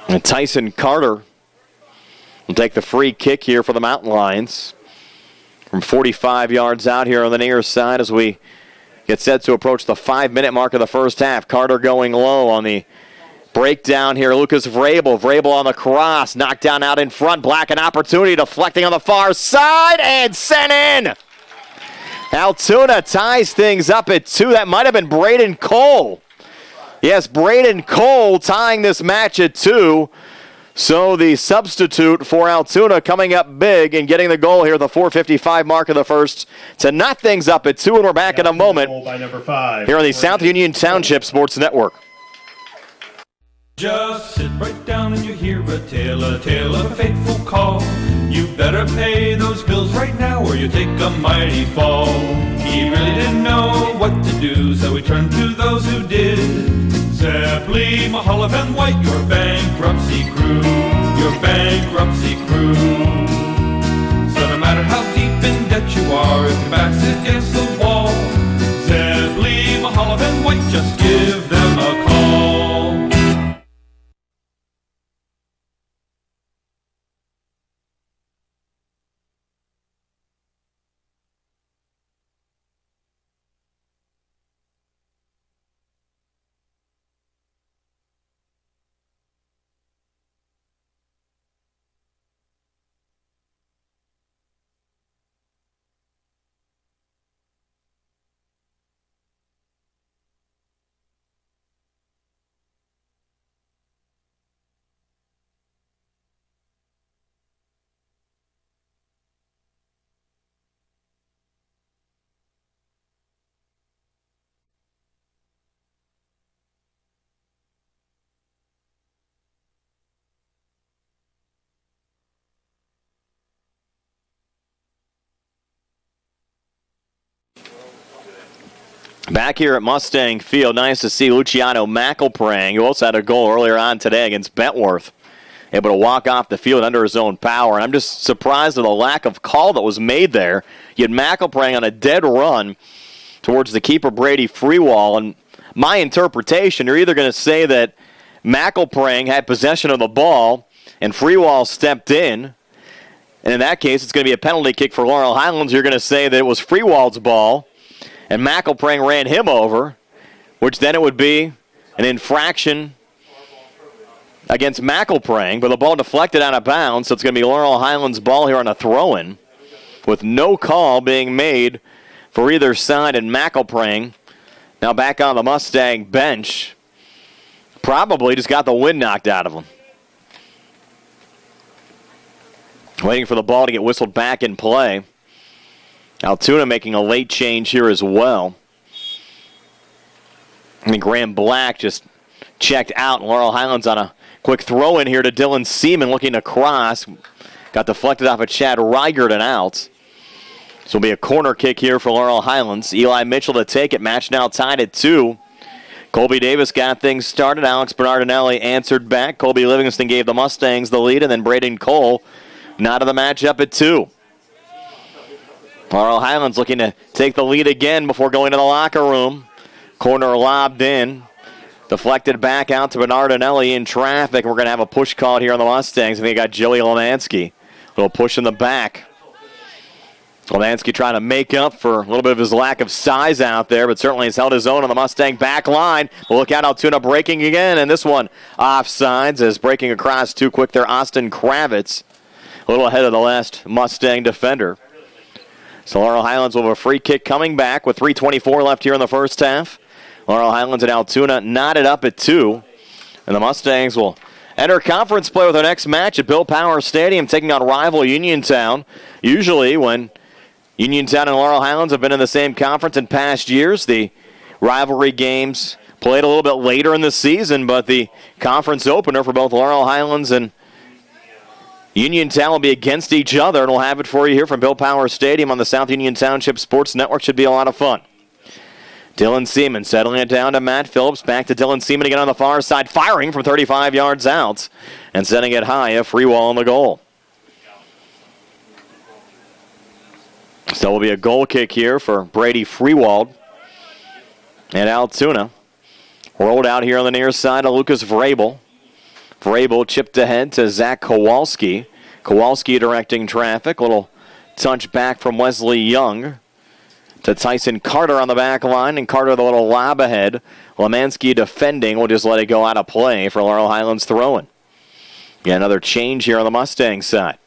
And Tyson Carter will take the free kick here for the Mountain Lions from 45 yards out here on the near side as we get set to approach the 5-minute mark of the first half. Carter going low on the breakdown here. Lucas Vrabel. Vrabel on the cross. Knocked down out in front. Black an opportunity. Deflecting on the far side and sent in. Altoona ties things up at 2. That might have been Braden Cole. Yes, Braden Cole tying this match at 2. So the substitute for Altoona coming up big and getting the goal here at the 4:55 mark of the first to knot things up at 2, and we're back in a moment here on the South Union Township Sports Network. Just sit right down and you hear a tale of a fateful call. You better pay those bills right now or you take a mighty fall. He really didn't know what to do, so he turned to those who did. Zeppeli, Mahalev, and White, your bankruptcy crew, your bankruptcy crew. So no matter how deep in debt you are, if your back's against the wall, Zeppeli, Mahalev, and White, just give them a call. Back here at Mustang Field, nice to see Luciano McElprang, who also had a goal earlier on today against Bentworth, able to walk off the field under his own power. And I'm just surprised at the lack of call that was made there. You had McElprang on a dead run towards the keeper, Brady Freewall. And my interpretation, you're either going to say that McElprang had possession of the ball and Freewall stepped in, and in that case, it's going to be a penalty kick for Laurel Highlands. You're going to say that it was Freewall's ball and McElprang ran him over, which then it would be an infraction against McElprang, but the ball deflected out of bounds, so it's going to be Laurel Highlands' ball here on a throw-in, with no call being made for either side, and McElprang now back on the Mustang bench. Probably just got the wind knocked out of him. Waiting for the ball to get whistled back in play. Altoona making a late change here as well. I mean, Graham Black just checked out. Laurel Highlands on a quick throw in here to Dylan Seaman looking to cross. Got deflected off of Chad Reigert and out. So it'll be a corner kick here for Laurel Highlands. Eli Mitchell to take it. Match now tied at 2. Colby Davis got things started. Alex Bernardinelli answered back. Colby Livingston gave the Mustangs the lead, and then Braden Cole not of the match up at 2. Laurel Highlands looking to take the lead again before going to the locker room. Corner lobbed in. Deflected back out to Bernardinelli in traffic. We're going to have a push call here on the Mustangs. I think we got Joey Lemansky. A little push in the back. Lemansky trying to make up for a little bit of his lack of size out there, but certainly has held his own on the Mustang back line. We'll look out, Altoona breaking again, and this one offsides as breaking across too quick there, Austin Kravitz. A little ahead of the last Mustang defender. So Laurel Highlands will have a free kick coming back with 3:24 left here in the first half. Laurel Highlands and Altoona knotted up at 2. And the Mustangs will enter conference play with their next match at Bill Power Stadium, taking on rival Uniontown. Usually when Uniontown and Laurel Highlands have been in the same conference in past years, the rivalry games played a little bit later in the season, but the conference opener for both Laurel Highlands and Uniontown will be against each other, and we'll have it for you here from Bill Power Stadium on the South Union Township Sports Network. Should be a lot of fun. Dylan Seaman settling it down to Matt Phillips. Back to Dylan Seaman again on the far side, firing from 35 yards out and setting it high, a free wall on the goal. So it will be a goal kick here for Brady Freewald and Altoona. Rolled out here on the near side of Lucas Vrabel. Vrabel chipped ahead to Zach Kowalski. Kowalski directing traffic. Little touch back from Wesley Young to Tyson Carter on the back line, and Carter the little lob ahead. Lemansky defending will just let it go out of play for Laurel Highlands throwing. Yeah, another change here on the Mustang side.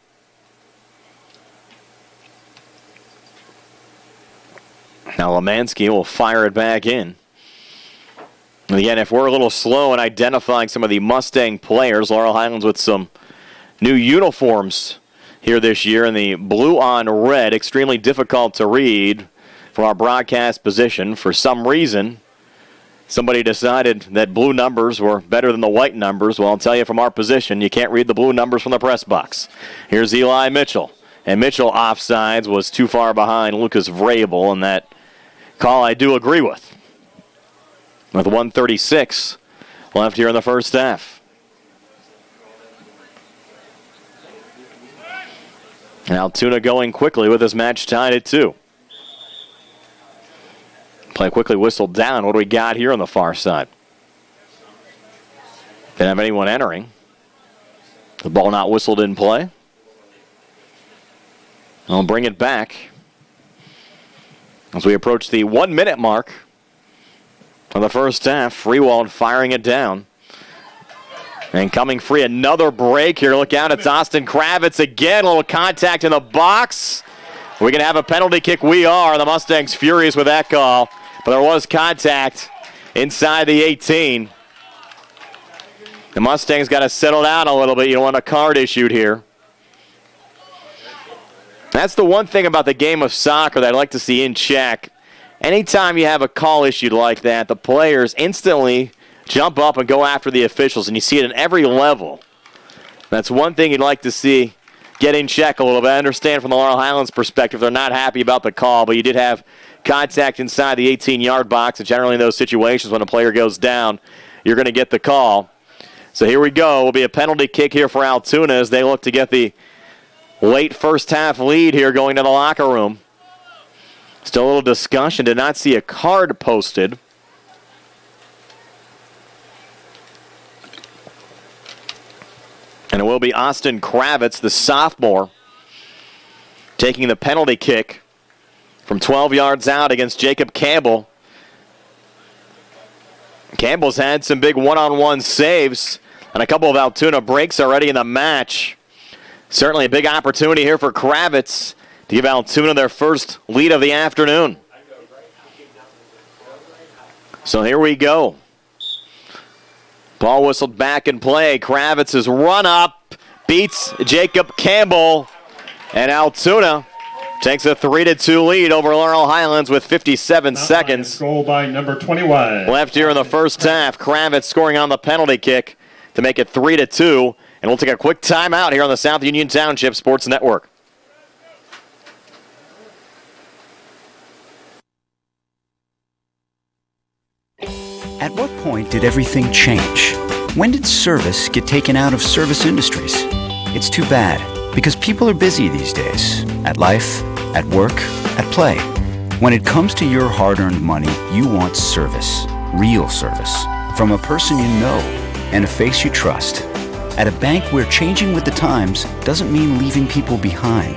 Now Lemansky will fire it back in. And again, if we're a little slow in identifying some of the Mustang players, Laurel Highlands with some new uniforms here this year in the blue on red, extremely difficult to read from our broadcast position. For some reason, somebody decided that blue numbers were better than the white numbers. Well, I'll tell you from our position, you can't read the blue numbers from the press box. Here's Eli Mitchell. And Mitchell offsides was too far behind Lucas Vrabel, and that call I do agree with. With 1:36 left here in the first half. And Altoona going quickly with this match tied at 2. Play quickly whistled down. What do we got here on the far side? Didn't have anyone entering. The ball not whistled in play. I'll bring it back as we approach the 1 minute mark of the first half. Freewald firing it down. And coming free, another break here. Look out, it's Austin Kravitz again. A little contact in the box. Are we going to have a penalty kick? We are. The Mustangs furious with that call. But there was contact inside the 18. The Mustangs got to settle down a little bit. You don't want a card issued here. That's the one thing about the game of soccer that I'd like to see in check. Anytime you have a call issued like that, the players instantly jump up and go after the officials, and you see it at every level. That's one thing you'd like to see get in check a little bit. I understand from the Laurel Highlands perspective they're not happy about the call, but you did have contact inside the 18-yard box, and generally in those situations when a player goes down, you're going to get the call. So here we go. It will be a penalty kick here for Altoona as they look to get the late first half lead here going to the locker room. Still a little discussion. Did not see a card posted. And it will be Austin Kravitz, the sophomore, taking the penalty kick from 12 yards out against Jacob Campbell. Campbell's had some big one-on-one saves and a couple of Altoona breaks already in the match. Certainly a big opportunity here for Kravitz to give Altoona their first lead of the afternoon. So here we go. Ball whistled back in play. Kravitz's run up beats Jacob Campbell. And Altoona takes a 3-2 lead over Laurel Highlands with 57 seconds. Goal by number 21. Left here in the first half. Kravitz scoring on the penalty kick to make it 3-2. And we'll take a quick timeout here on the South Union Township Sports Network. At what point did everything change? When did service get taken out of service industries? It's too bad, because people are busy these days. At life, at work, at play. When it comes to your hard-earned money, you want service. Real service. From a person you know and a face you trust. At a bank where changing with the times doesn't mean leaving people behind.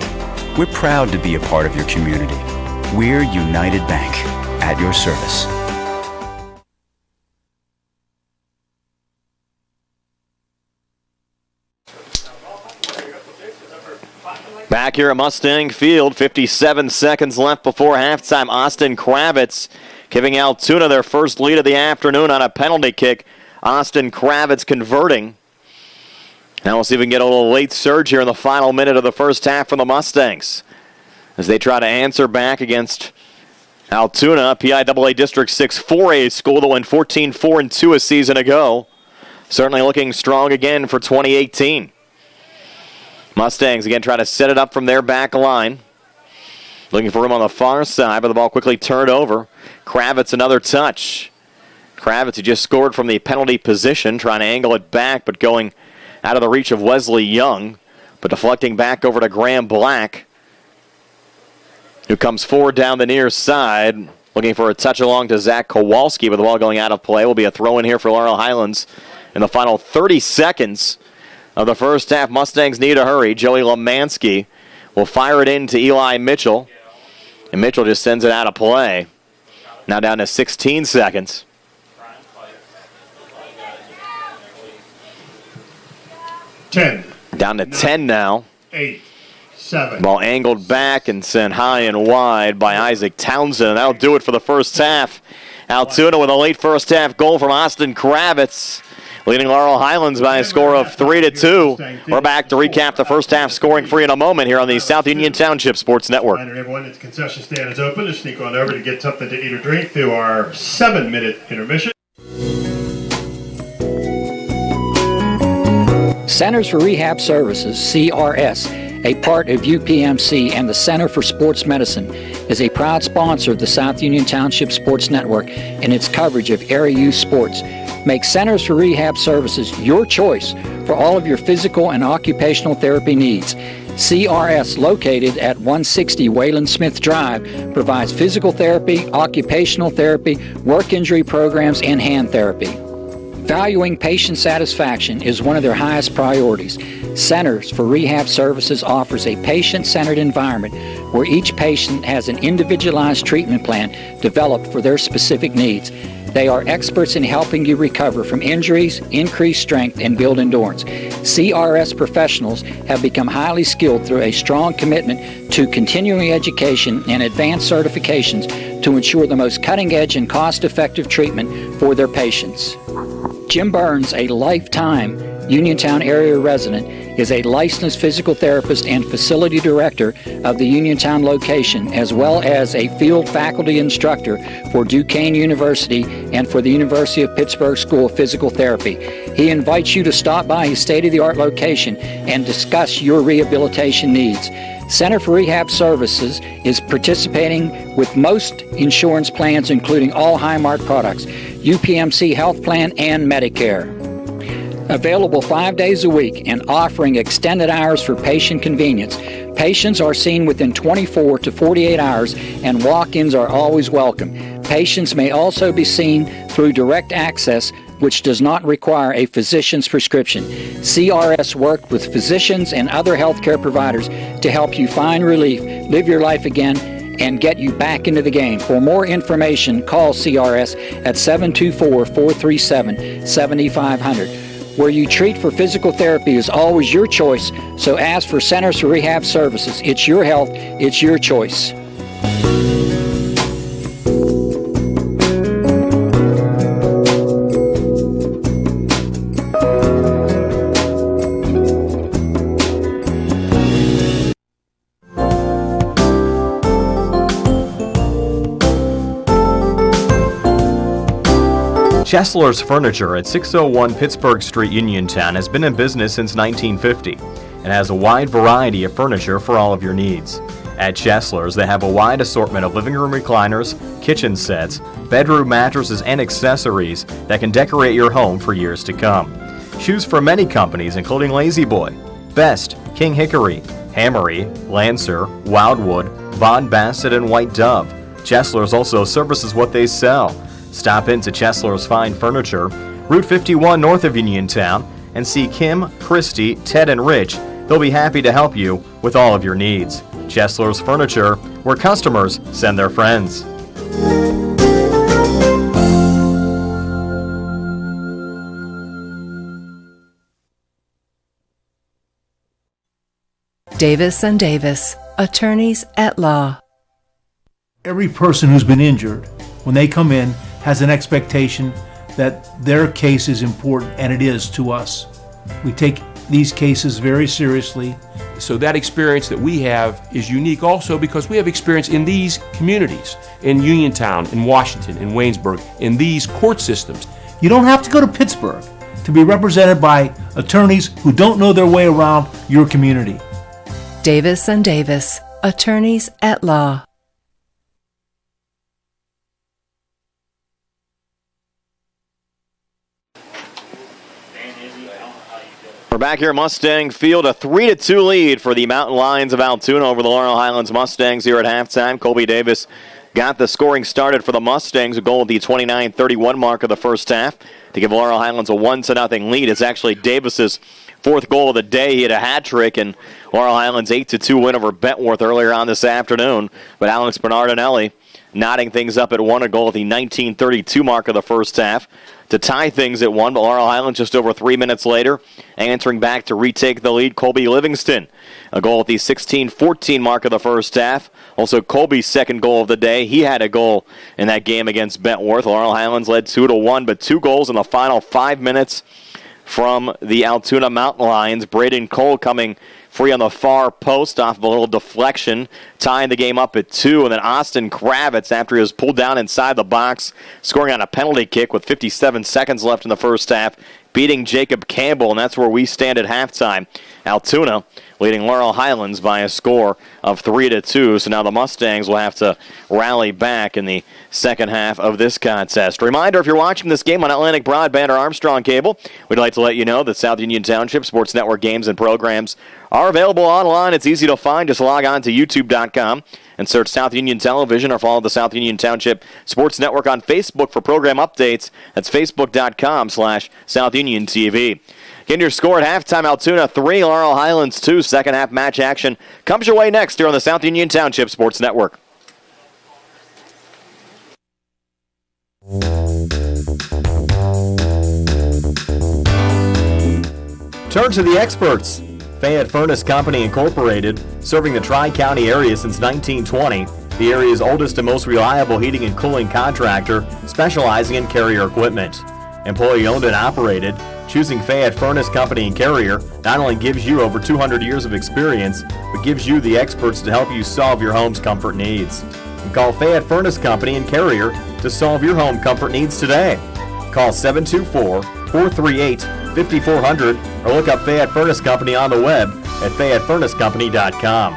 We're proud to be a part of your community. We're United Bank, at your service. Back here at Mustang Field, 57 seconds left before halftime. Austin Kravitz giving Altoona their first lead of the afternoon on a penalty kick. Austin Kravitz converting. Now we'll see if we can get a little late surge here in the final minute of the first half from the Mustangs as they try to answer back against Altoona, PIAA District 6 4A school that went 14-4-2 a season ago. Certainly looking strong again for 2018. Mustangs again try to set it up from their back line. Looking for room on the far side, but the ball quickly turned over. Kravitz another touch. Kravitz, who just scored from the penalty position, trying to angle it back, but going out of the reach of Wesley Young, but deflecting back over to Graham Black, who comes forward down the near side, looking for a touch along to Zach Kowalski, but the ball going out of play. Will be a throw in here for Laurel Highlands in the final 30 seconds of the first half. Mustangs need a hurry. Joey Lemansky will fire it in to Eli Mitchell, and Mitchell just sends it out of play. Now down to 16 seconds. Down to 10 now. 8, 7. Ball angled back and sent high and wide by Isaac Townsend. That'll do it for the first half. Altoona with a late first half goal from Austin Kravitz, leading Laurel Highlands by a score of 3-2. We're back to recap the first half scoring for you in a moment here on the South Union Township Sports Network. Reminder, everyone, the concession stand is open. Just sneak on over to get something to eat or drink through our 7-minute intermission. Centers for Rehab Services, CRS, a part of UPMC and the Center for Sports Medicine, is a proud sponsor of the South Union Township Sports Network and its coverage of area youth sports. Make Centers for Rehab Services your choice for all of your physical and occupational therapy needs. CRS, located at 160 Wayland Smith Drive, provides physical therapy, occupational therapy, work injury programs, and hand therapy. Valuing patient satisfaction is one of their highest priorities. Centers for Rehab Services offers a patient-centered environment where each patient has an individualized treatment plan developed for their specific needs. They are experts in helping you recover from injuries, increase strength, and build endurance. CRS professionals have become highly skilled through a strong commitment to continuing education and advanced certifications to ensure the most cutting-edge and cost-effective treatment for their patients. Jim Burns, a lifetime Uniontown area resident, is a licensed physical therapist and facility director of the Uniontown location, as well as a field faculty instructor for Duquesne University and for the University of Pittsburgh School of Physical Therapy. He invites you to stop by his state-of-the-art location and discuss your rehabilitation needs. Center for Rehab Services is participating with most insurance plans, including all Highmark products, UPMC Health Plan, and Medicare. Available 5 days a week and offering extended hours for patient convenience. Patients are seen within 24 to 48 hours, and walk-ins are always welcome. Patients may also be seen through direct access, which does not require a physician's prescription. CRS worked with physicians and other healthcare providers to help you find relief, live your life again, and get you back into the game. For more information, call CRS at 724-437-7500. Where you treat for physical therapy is always your choice, so ask for Centers for Rehab Services. It's your health, it's your choice. Chesler's Furniture at 601 Pittsburgh Street, Uniontown has been in business since 1950 and has a wide variety of furniture for all of your needs. At Chesler's, they have a wide assortment of living room recliners, kitchen sets, bedroom mattresses, and accessories that can decorate your home for years to come. Choose from many companies including Lazy Boy, Best, King Hickory, Hammery, Lancer, Wildwood, Von Bassett, and White Dove. Chesler's also services what they sell. Stop into Chesler's Fine Furniture, Route 51 north of Uniontown, and see Kim, Christy, Ted, and Rich. They'll be happy to help you with all of your needs. Chesler's Furniture, where customers send their friends. Davis & Davis, attorneys at law. Every person who's been injured, when they come in, has an expectation that their case is important, and it is to us. We take these cases very seriously. So that experience that we have is unique also because we have experience in these communities, in Uniontown, in Washington, in Waynesburg, in these court systems. You don't have to go to Pittsburgh to be represented by attorneys who don't know their way around your community. Davis & Davis, attorneys at law. We're back here at Mustang Field, a 3-2 lead for the Mountain Lions of Altoona over the Laurel Highlands Mustangs here at halftime. Colby Davis got the scoring started for the Mustangs, a goal at the 29-31 mark of the first half to give Laurel Highlands a 1-0 lead. It's actually Davis's fourth goal of the day. He had a hat trick in Laurel Highlands' 8-2 win over Bentworth earlier on this afternoon. But Alex Bernardinelli knotting things up at 1, a goal at the 19:32 mark of the first half to tie things at 1. But Laurel Highlands just over 3 minutes later, answering back to retake the lead, Colby Livingston. A goal at the 16:14 mark of the first half. Also Colby's second goal of the day. He had a goal in that game against Bentworth. Laurel Highlands led 2-1, but 2 goals in the final 5 minutes from the Altoona Mountain Lions. Braden Cole coming free on the far post off of a little deflection, tying the game up at 2. And then Austin Kravitz, after he was pulled down inside the box, scoring on a penalty kick with 57 seconds left in the first half, beating Jacob Campbell, and that's where we stand at halftime. Altoona leading Laurel Highlands by a score of 3-2. So now the Mustangs will have to rally back in the second half of this contest. Reminder, if you're watching this game on Atlantic Broadband or Armstrong Cable, we'd like to let you know that South Union Township Sports Network games and programs are available online. It's easy to find. Just log on to youtube.com and search South Union Television, or follow the South Union Township Sports Network on Facebook for program updates. That's facebook.com/South Union TV. Getting your score at halftime, Altoona 3, Laurel Highlands 2. Second half match action comes your way next here on the South Union Township Sports Network. Turn to the experts. Fayette Furnace Company Incorporated, serving the Tri-County area since 1920. The area's oldest and most reliable heating and cooling contractor, specializing in Carrier equipment. Employee-owned and operated, choosing Fayette Furnace Company and Carrier not only gives you over 200 years of experience, but gives you the experts to help you solve your home's comfort needs. And call Fayette Furnace Company and Carrier to solve your home comfort needs today. Call 724-438-5400 or look up Fayette Furnace Company on the web at FayetteFurnaceCompany.com.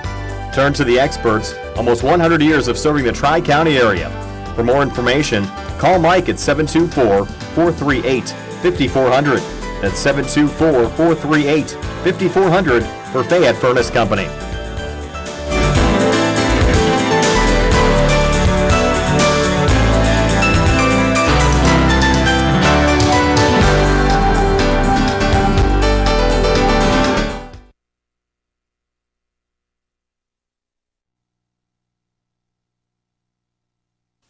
Turn to the experts, almost 100 years of serving the Tri-County area. For more information, call Mike at 724-438-5400. That's 724-438-5400 for Fayette Furnace Company.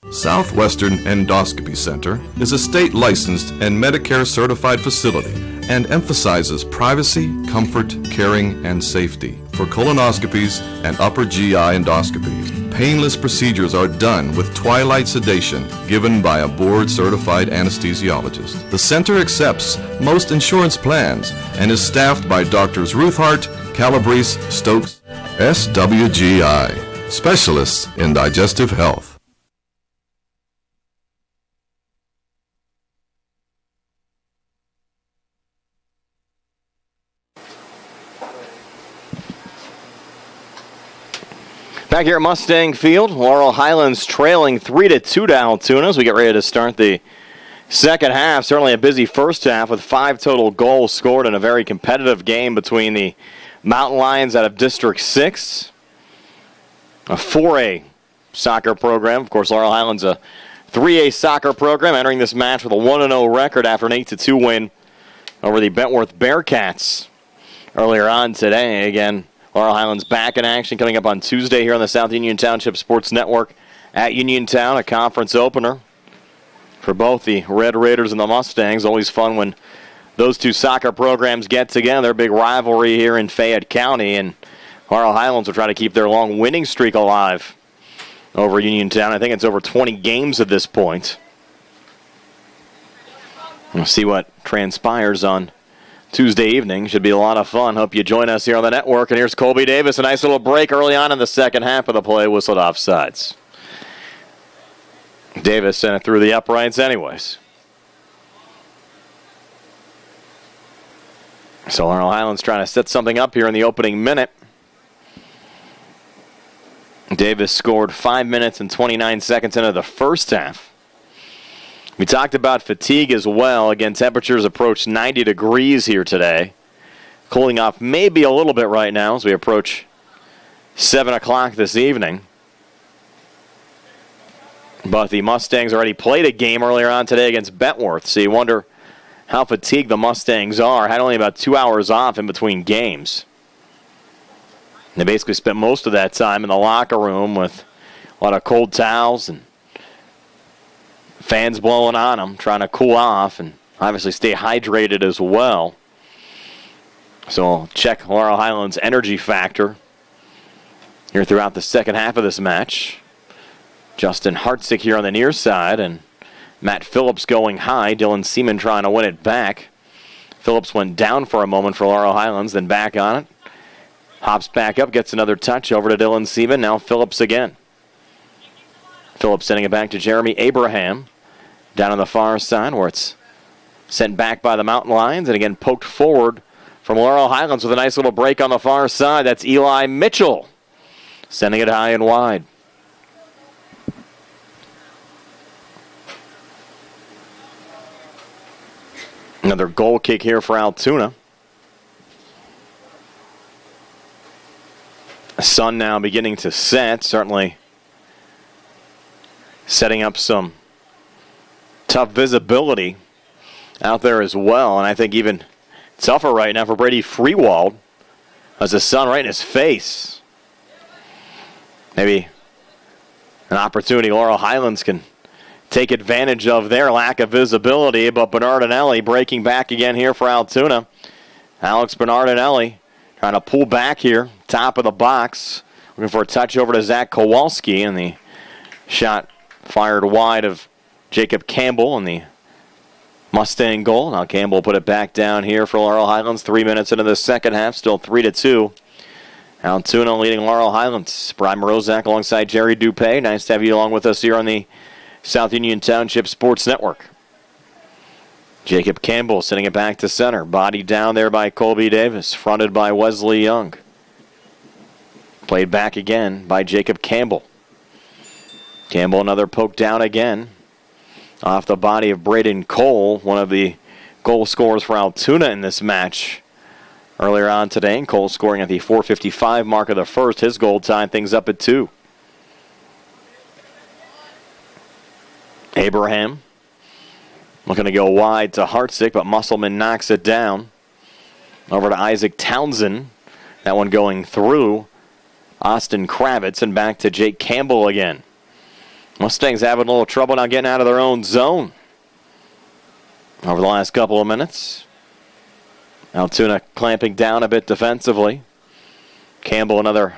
Southwestern Endoscopy Center is a state-licensed and Medicare-certified facility and emphasizes privacy, comfort, caring, and safety for colonoscopies and upper GI endoscopies. Painless procedures are done with twilight sedation given by a board-certified anesthesiologist. The center accepts most insurance plans and is staffed by Drs. Ruthhart, Calabrese, Stokes, SWGI, specialists in digestive health. Back here at Mustang Field, Laurel Highlands trailing 3-2 to Altoona as we get ready to start the second half. Certainly a busy first half with 5 total goals scored in a very competitive game between the Mountain Lions out of District 6, a 4A soccer program. Of course, Laurel Highlands a 3A soccer program, entering this match with a 1-0 record after an 8-2 win over the Bentworth Bearcats earlier on today. Again, Laurel Highlands back in action coming up on Tuesday here on the South Union Township Sports Network at Uniontown, a conference opener for both the Red Raiders and the Mustangs. Always fun when those two soccer programs get together. Big rivalry here in Fayette County, and Laurel Highlands will try to keep their long winning streak alive over Uniontown. I think it's over 20 games at this point. We'll see what transpires on Tuesday evening. Should be a lot of fun. Hope you join us here on the network. And here's Colby Davis. A nice little break early on in the second half of the play, whistled offsides. Davis sent it through the uprights anyways. So Laurel Highlands trying to set something up here in the opening minute. Davis scored 5 minutes and 29 seconds into the first half. We talked about fatigue as well. Again, temperatures approach 90 degrees here today. cooling off maybe a little bit right now as we approach 7 o'clock this evening. But the Mustangs already played a game earlier on today against Bentworth, so you wonder how fatigued the Mustangs are. Had only about 2 hours off in between games. They basically spent most of that time in the locker room with a lot of cold towels and fans blowing on them, trying to cool off and obviously stay hydrated as well. So we'll check Laurel Highlands' energy factor here throughout the second half of this match. Justin Hartzick here on the near side, and Matt Phillips going high. Dylan Seaman trying to win it back. Phillips went down for a moment for Laurel Highlands, then back on it. Hops back up, gets another touch over to Dylan Seaman. Now Phillips again. Phillips sending it back to Jeremy Abraham down on the far side where it's sent back by the Mountain Lions and again poked forward from Laurel Highlands with a nice little break on the far side. That's Eli Mitchell sending it high and wide. Another goal kick here for Altoona. The sun now beginning to set, certainly setting up some tough visibility out there as well. And I think even tougher right now for Brady Freewald as the sun right in his face. Maybe an opportunity Laurel Highlands can take advantage of their lack of visibility, but Bernardinelli breaking back again here for Altoona. Alex Bernardinelli trying to pull back here, top of the box, looking for a touch over to Zach Kowalski, and the shot fired wide of Jacob Campbell in the Mustang goal. Now Campbell put it back down here for Laurel Highlands. 3 minutes into the second half, still 3-2. Altoona leading Laurel Highlands. Brian Morozak alongside Jerry Dupay. Nice to have you along with us here on the South Union Township Sports Network. Jacob Campbell sending it back to center. Body down there by Colby Davis. Fronted by Wesley Young. Played back again by Jacob Campbell. Campbell another poke down again. Off the body of Braden Cole, one of the goal scorers for Altoona in this match earlier on today. And Cole scoring at the 4:55 mark of the first. His goal tied things up at 2. Abraham looking to go wide to Hartzick, but Musselman knocks it down. Over to Isaac Townsend. That one going through Austin Kravitz and back to Jake Campbell again. Mustangs having a little trouble now getting out of their own zone over the last couple of minutes. Altoona clamping down a bit defensively. Campbell another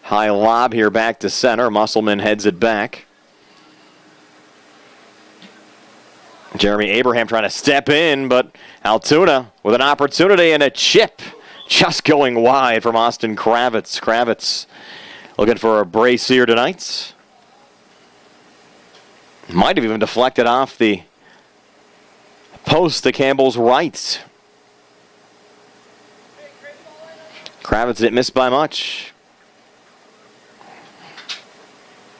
high lob here back to center. Musselman heads it back. Jeremy Abraham trying to step in, but Altoona with an opportunity and a chip just going wide from Austin Kravitz. Kravitz looking for a brace here tonight. Might have even deflected off the post to Campbell's right. Kravitz didn't miss by much.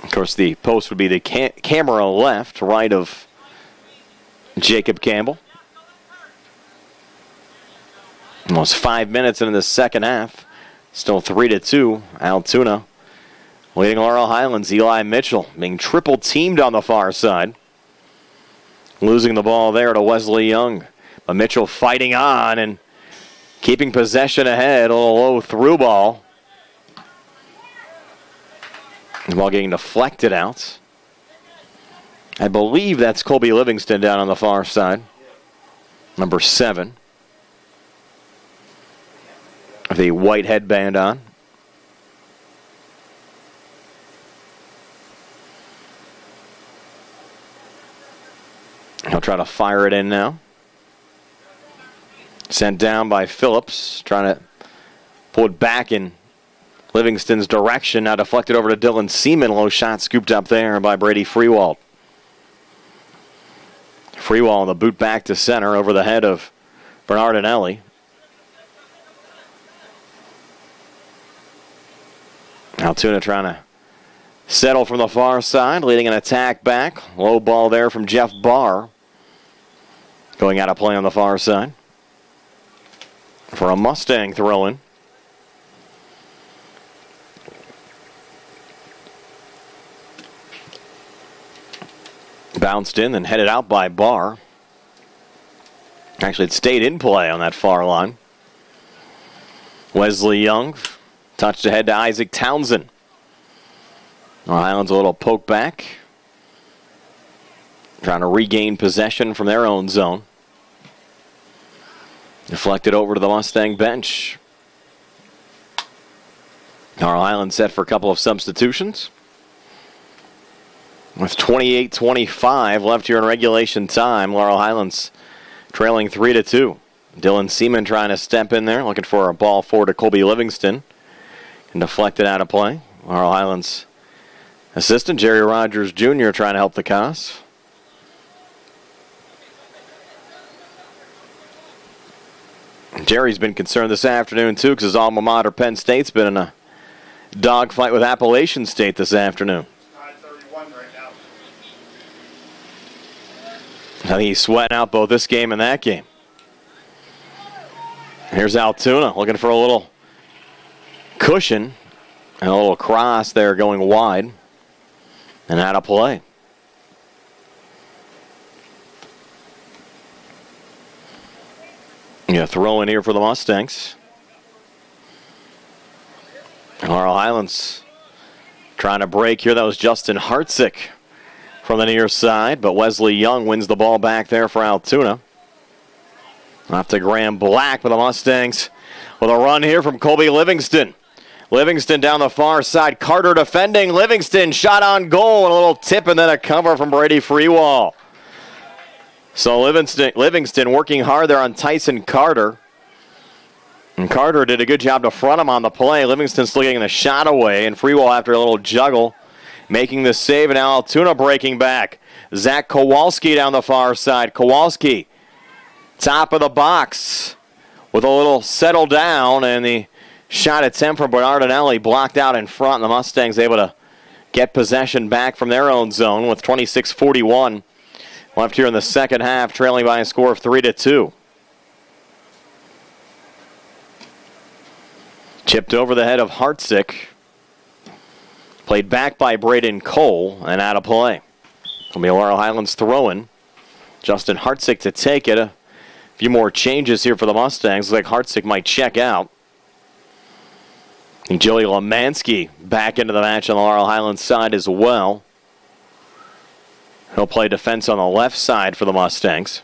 Of course, the post would be the camera left, right of Jacob Campbell. Almost 5 minutes into the second half. Still 3-2. Altoona leading Laurel Highlands. Eli Mitchell being triple teamed on the far side. Losing the ball there to Wesley Young. But Mitchell fighting on and keeping possession ahead. A little low through ball. The ball getting deflected out. I believe that's Colby Livingston down on the far side. Number 7. With a white headband on. He'll try to fire it in now. Sent down by Phillips. Trying to pull it back in Livingston's direction. Now deflected over to Dylan Seaman. Low shot scooped up there by Brady Freewald. Freewald on the boot back to center over the head of Bernardinelli. Altoona trying to settle from the far side, leading an attack back. Low ball there from Jeff Barr. Going out of play on the far side. for a Mustang throw-in. Bounced in, then headed out by Barr. Actually, it stayed in play on that far line. Wesley Young touched ahead to Isaac Townsend. Laurel Highlands a little poke back. Trying to regain possession from their own zone. Deflected over to the Mustang bench. Laurel Highlands set for a couple of substitutions. With 28-25 left here in regulation time, Laurel Highlands trailing 3-2. Dylan Seaman trying to step in there, looking for a ball forward to Colby Livingston. And deflected out of play. Laurel Highlands assistant Jerry Rogers Jr. trying to help the Cos. Jerry's been concerned this afternoon, too, because his alma mater, Penn State's been in a dogfight with Appalachian State this afternoon. I think he's sweating out both this game and that game. Here's Altoona looking for a little cushion and a little cross there going wide and out of play. Yeah, throw in here for the Mustangs. Laurel Highlands trying to break here. That was Justin Hartzick from the near side, but Wesley Young wins the ball back there for Altoona. Off to Graham Black for the Mustangs with a run here from Colby Livingston. Livingston down the far side. Carter defending. Livingston shot on goal and a little tip and then a cover from Brady Freewall. So Livingston working hard there on Tyson Carter. And Carter did a good job to front him on the play. Livingston still getting the shot away, and Freewall after a little juggle making the save, and now Altoona breaking back. Zach Kowalski down the far side. Kowalski, top of the box with a little settle down, and the shot attempt from Bernardinelli blocked out in front, and the Mustangs able to get possession back from their own zone with 26-41 left here in the second half, trailing by a score of 3-2. Chipped over the head of Hartzick. Played back by Braden Cole and out of play. It'll be a Laurel Highlands throw-in. Justin Hartzick to take it. A few more changes here for the Mustangs. Looks like Hartzick might check out. And Joey Lemansky back into the match on the Laurel Highlands side as well. He'll play defense on the left side for the Mustangs.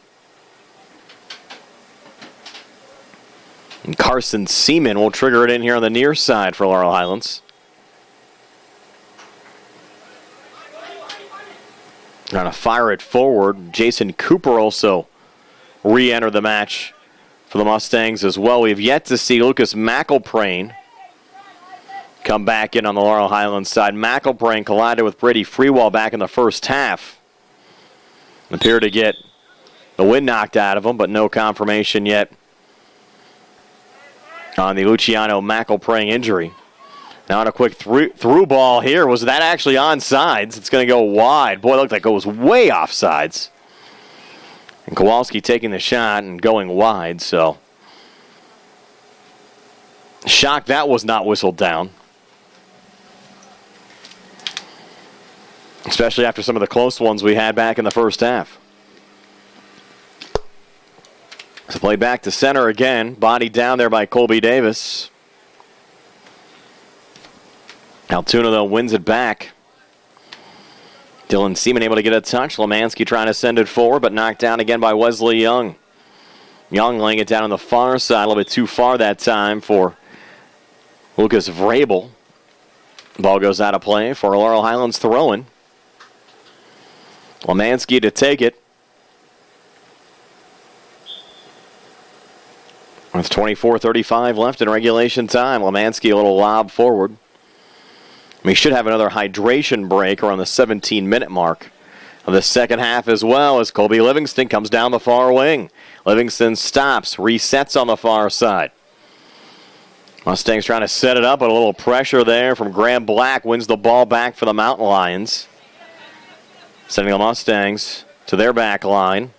And Carson Seaman will trigger it in here on the near side for Laurel Highlands. Trying to fire it forward. Jason Cooper also re-entered the match for the Mustangs as well. We've yet to see Lucas McElprain come back in on the Laurel Highlands side. McElprain collided with Brady Freewall back in the first half. Appeared to get the wind knocked out of him, but no confirmation yet on the Luciano McElprain injury. Now on a quick through ball here. Was that actually onside? It's going to go wide. Boy, it looked like it was way offsides. And Kowalski taking the shot and going wide, so shocked that was not whistled down. Especially after some of the close ones we had back in the first half. So play back to center again. Body down there by Colby Davis. Altoona, though, wins it back. Dylan Seaman able to get a touch. Lemansky trying to send it forward, but knocked down again by Wesley Young. Young laying it down on the far side, a little bit too far that time for Lucas Vrabel. Ball goes out of play for Laurel Highlands throw-in. Lemansky to take it. With 24:35 left in regulation time, Lemansky a little lob forward. We should have another hydration break around the 17-minute mark of the second half as well as Colby Livingston comes down the far wing. Livingston stops, resets on the far side. Mustangs trying to set it up, but a little pressure there from Graham Black wins the ball back for the Mountain Lions. Sending the Mustangs to their back line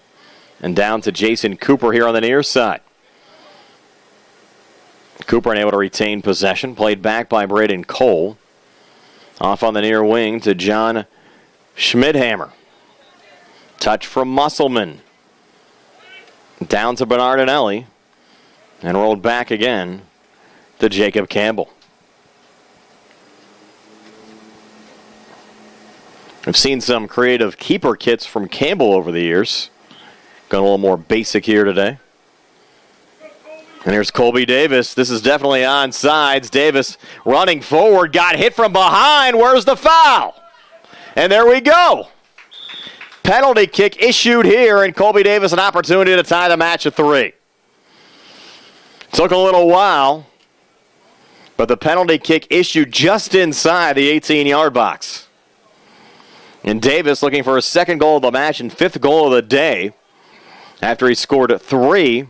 and down to Jason Cooper here on the near side. Cooper unable to retain possession. Played back by Braden Cole. Off on the near wing to John Schmidhammer. Touch from Musselman. Down to Bernardinelli. And rolled back again to Jacob Campbell. We've seen some creative keeper kits from Campbell over the years. Going a little more basic here today. And here's Colby Davis. This is definitely onside. Davis running forward, got hit from behind. Where's the foul? And there we go. Penalty kick issued here, and Colby Davis an opportunity to tie the match at 3. Took a little while, but the penalty kick issued just inside the 18-yard box. And Davis looking for his second goal of the match and 5th goal of the day after he scored 3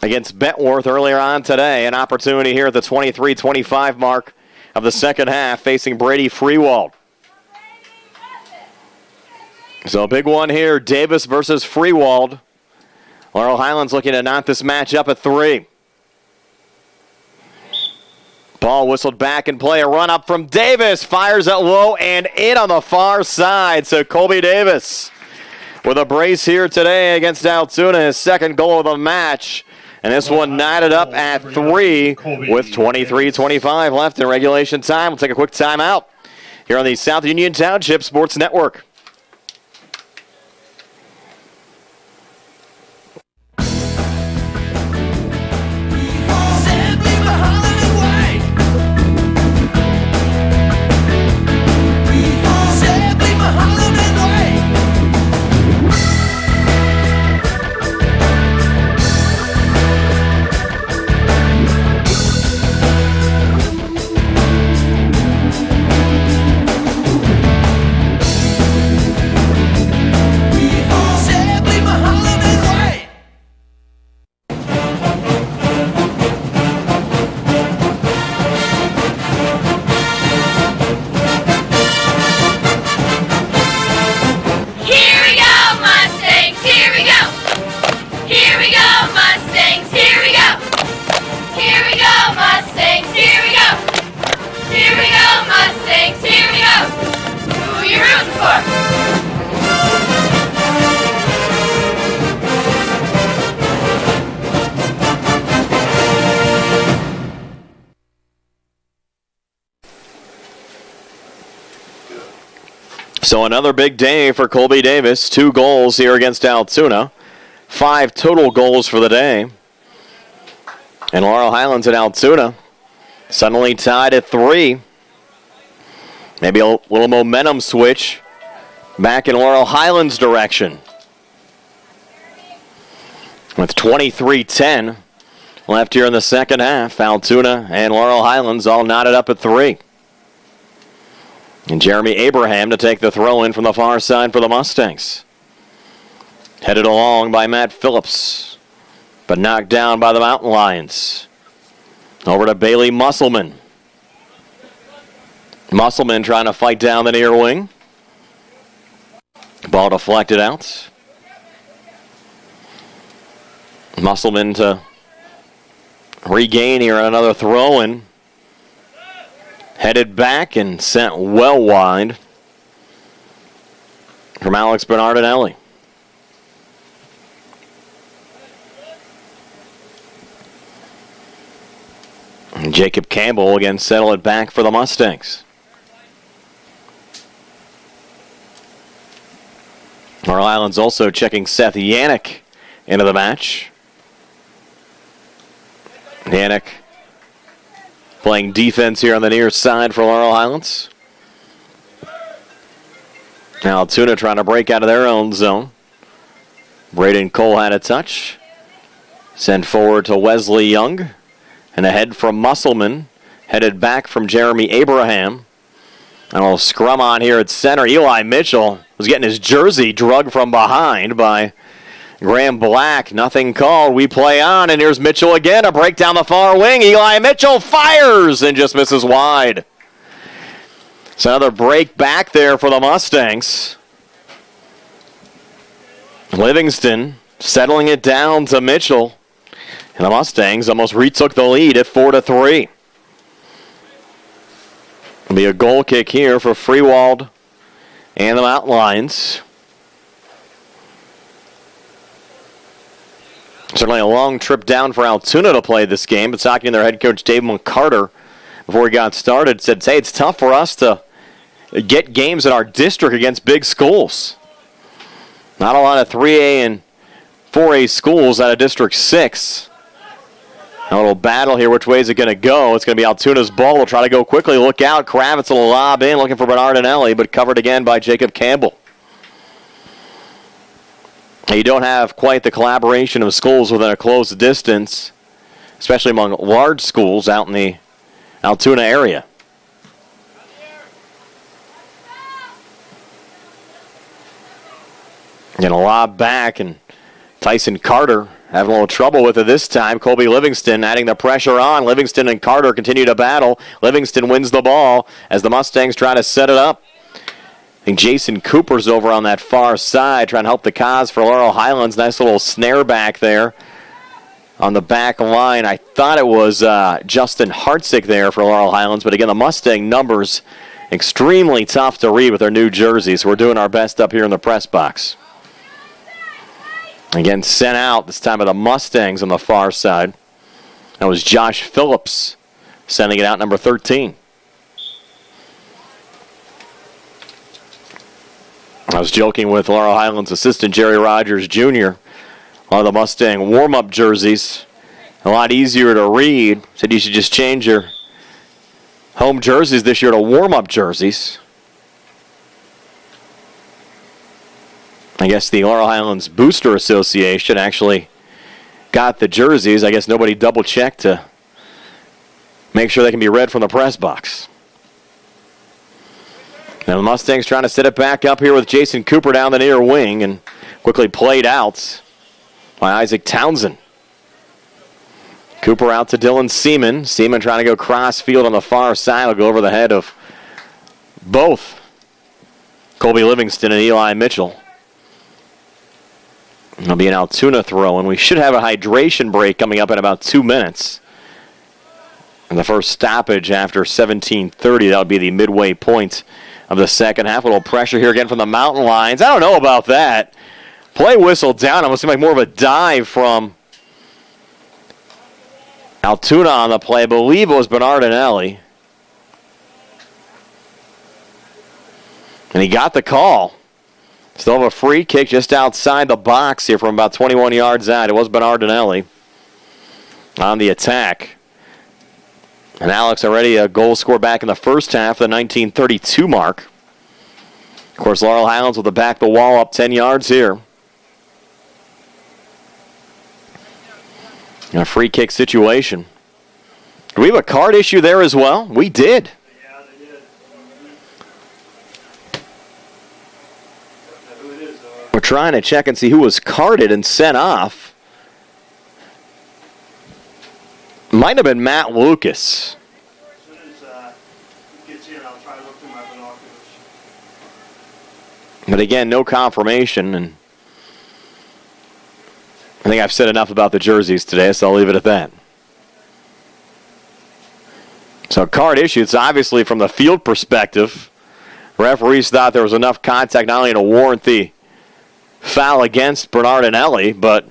against Bentworth earlier on today. An opportunity here at the 23-25 mark of the second half facing Brady Freewald. So a big one here, Davis versus Freewald. Laurel Highlands looking to knot this match up at 3. Ball whistled back in play. A run up from Davis. Fires it low and in on the far side. So Colby Davis with a brace here today against Altoona. His second goal of the match. And this one knotted up at 3 with 23-25 left in regulation time. We'll take a quick timeout here on the South Union Township Sports Network. So another big day for Colby Davis. 2 goals here against Altoona. 5 total goals for the day. And Laurel Highlands and Altoona suddenly tied at 3. Maybe a little momentum switch back in Laurel Highlands' direction. With 23-10 left here in the second half, Altoona and Laurel Highlands all knotted up at 3. And Jeremy Abraham to take the throw in from the far side for the Mustangs. Headed along by Matt Phillips, but knocked down by the Mountain Lions. Over to Bailey Musselman. Musselman trying to fight down the near wing. Ball deflected out. Musselman to regain here on another throw-in. Headed back and sent well wide from Alex Bernardinelli. And Jacob Campbell again settled it back for the Mustangs. Laurel Highlands also checking Seth Yannick into the match. Yannick playing defense here on the near side for Laurel Highlands. Now Altoona trying to break out of their own zone. Braden Cole had a touch. Sent forward to Wesley Young. And ahead from Musselman. Headed back from Jeremy Abraham. And a little scrum on here at center. Eli Mitchell was getting his jersey drugged from behind by Graham Black. Nothing called. We play on, and here's Mitchell again. A break down the far wing. Eli Mitchell fires and just misses wide. It's another break back there for the Mustangs. Livingston settling it down to Mitchell. And the Mustangs almost retook the lead at 4-3. It'll be a goal kick here for Freewald and the Mountain Lions. Certainly a long trip down for Altoona to play this game, but talking to their head coach Dave McCarter before he got started, said, hey, it's tough for us to get games in our district against big schools. Not a lot of 3A and 4A schools out of District 6. A little battle here. Which way is it going to go? It's going to be Altoona's ball. We'll try to go quickly. Look out. Kravitz will lob in, looking for Bernardinelli, but covered again by Jacob Campbell. You don't have quite the collaboration of schools within a close distance, especially among large schools out in the Altoona area. Going to lob back, and Tyson Carter having a little trouble with it this time. Colby Livingston adding the pressure on. Livingston and Carter continue to battle. Livingston wins the ball as the Mustangs try to set it up. I think Jason Cooper's over on that far side trying to help the cause for Laurel Highlands. Nice little snare back there on the back line. I thought it was Justin Hartzick there for Laurel Highlands, but again, the Mustang numbers extremely tough to read with their new jerseys, so we're doing our best up here in the press box. Again, sent out this time of the Mustangs on the far side. That was Josh Phillips sending it out, number 13. I was joking with Laurel Highlands assistant Jerry Rogers Jr. on the Mustang warm-up jerseys. A lot easier to read. Said you should just change your home jerseys this year to warm-up jerseys. I guess the Laurel Highlands Booster Association actually got the jerseys. I guess nobody double-checked to make sure they can be read from the press box. Now the Mustangs trying to set it back up here with Jason Cooper down the near wing, and quickly played out by Isaac Townsend. Cooper out to Dylan Seaman. Seaman trying to go cross field on the far side. Will go over the head of both Colby Livingston and Eli Mitchell. It'll be an Altoona throw, and we should have a hydration break coming up in about 2 minutes. And the first stoppage after 17:30, that would be the midway point of the second half. A little pressure here again from the Mountain Lions. I don't know about that. Play whistle down. Almost seemed like more of a dive from Altoona on the play. I believe it was Bernardinelli. And he got the call. Still have a free kick just outside the box here from about 21 yards out. It was Bernardinelli on the attack. And Alex already a goal scored back in the first half, the 1932 mark. Of course, Laurel Highlands with the back the wall up 10 yards here. And a free kick situation. Do we have a card issue there as well? We did. Yeah, they did. We're trying to check and see who was carded and sent off. Might have been Matt Lucas. As soon as he gets in, I'll try to look through my binoculars. But again, no confirmation, and I think I've said enough about the jerseys today, so I'll leave it at that. So card issue, it's obviously from the field perspective. Referees thought there was enough contact not only to warrant the foul against Bernardinelli, but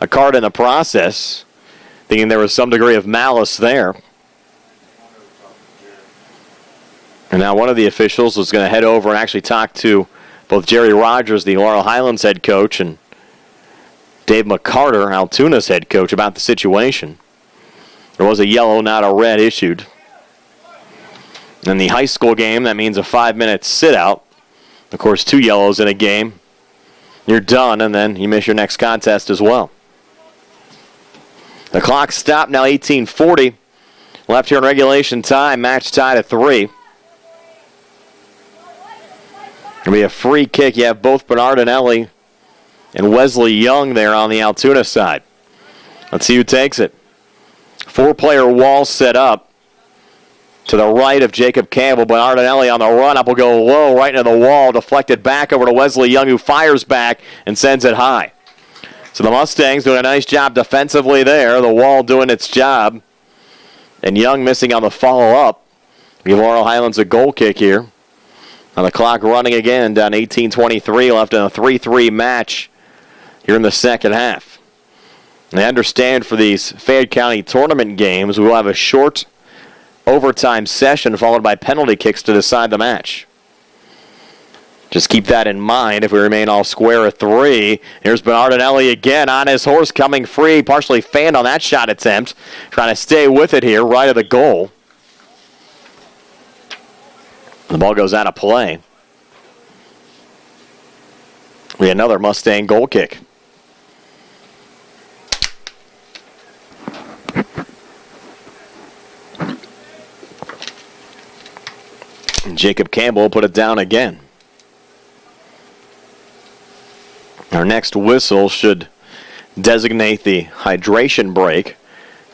a card in the process, thinking there was some degree of malice there. And now one of the officials was going to head over and actually talk to both Jerry Rogers, the Laurel Highlands head coach, and Dave McCarter, Altoona's head coach, about the situation. There was a yellow, not a red, issued. In the high school game, that means a 5-minute sit-out. Of course, 2 yellows in a game. You're done, and then you miss your next contest as well. The clock stopped now, 18:40. Left here in regulation time, match tied at 3. It'll be a free kick. You have both Bernardinelli and Wesley Young there on the Altoona side. Let's see who takes it. 4-player wall set up to the right of Jacob Campbell. Bernardinelli on the run up will go low right into the wall, deflected back over to Wesley Young, who fires back and sends it high. So So the Mustangs doing a nice job defensively there. The wall doing its job. And Young missing on the follow-up. Give Laurel Highlands a goal kick here. On the clock running again, down 18-23, left in a 3-3 match here in the second half. And I understand for these Fayette County tournament games, we will have a short overtime session followed by penalty kicks to decide the match. Just keep that in mind if we remain all square at 3. Here's Bernardinelli again on his horse, coming free, partially fanned on that shot attempt. Trying to stay with it here, right of the goal. The ball goes out of play. We have another Mustang goal kick. And Jacob Campbell put it down again. Our next whistle should designate the hydration break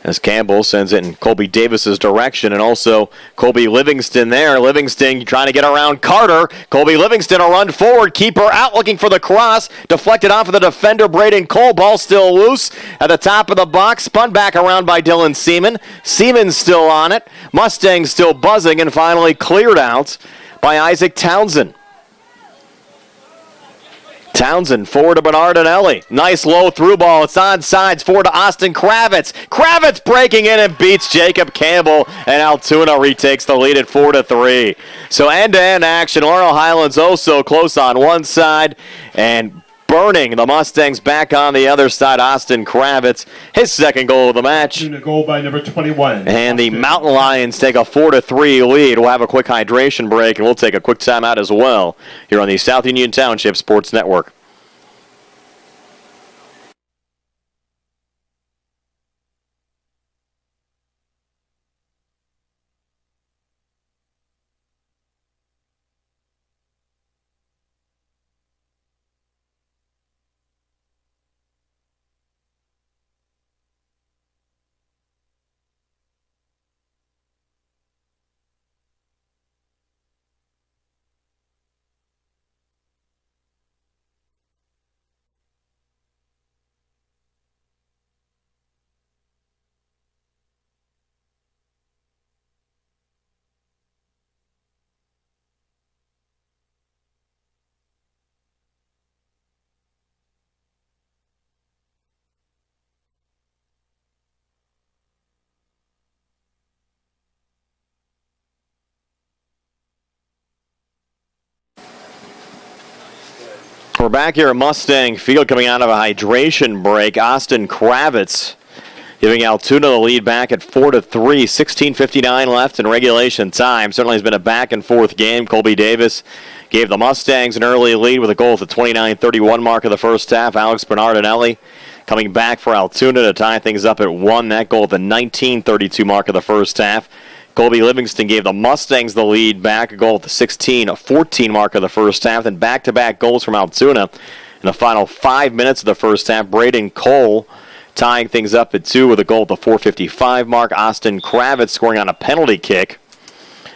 as Campbell sends it in Colby Davis's direction, and also Colby Livingston there. Livingston trying to get around Carter. Colby Livingston a run forward. Keeper out looking for the cross. Deflected off of the defender, Braden Cole. Ball still loose at the top of the box. Spun back around by Dylan Seaman. Seaman still on it. Mustangs still buzzing, and finally cleared out by Isaac Townsend. Townsend forward to Bernardinelli. Nice low through ball. It's on sides. Forward to Austin Kravitz. Kravitz breaking in and beats Jacob Campbell. And Altoona retakes the lead at 4-3. So end-to-end action. Laurel Highlands also close on one side. And burning the Mustangs back on the other side. Austin Kravitz, his second goal of the match. A goal by number 21. And the Mountain Lions take a 4-3 lead. We'll have a quick hydration break, and we'll take a quick timeout as well here on the South Union Township Sports Network. We're back here at Mustang Field coming out of a hydration break. Austin Kravitz giving Altoona the lead back at 4-3. 16:59 left in regulation time. Certainly has been a back-and-forth game. Colby Davis gave the Mustangs an early lead with a goal at the 29:31 mark of the first half. Alex Bernardinelli coming back for Altoona to tie things up at 1. That goal at the 19:32 mark of the first half. Colby Livingston gave the Mustangs the lead back, a goal at the 16:14 mark of the first half. Then back-to-back goals from Altoona in the final 5 minutes of the first half. Braden Cole tying things up at 2 with a goal at the 4:55 mark. Austin Kravitz scoring on a penalty kick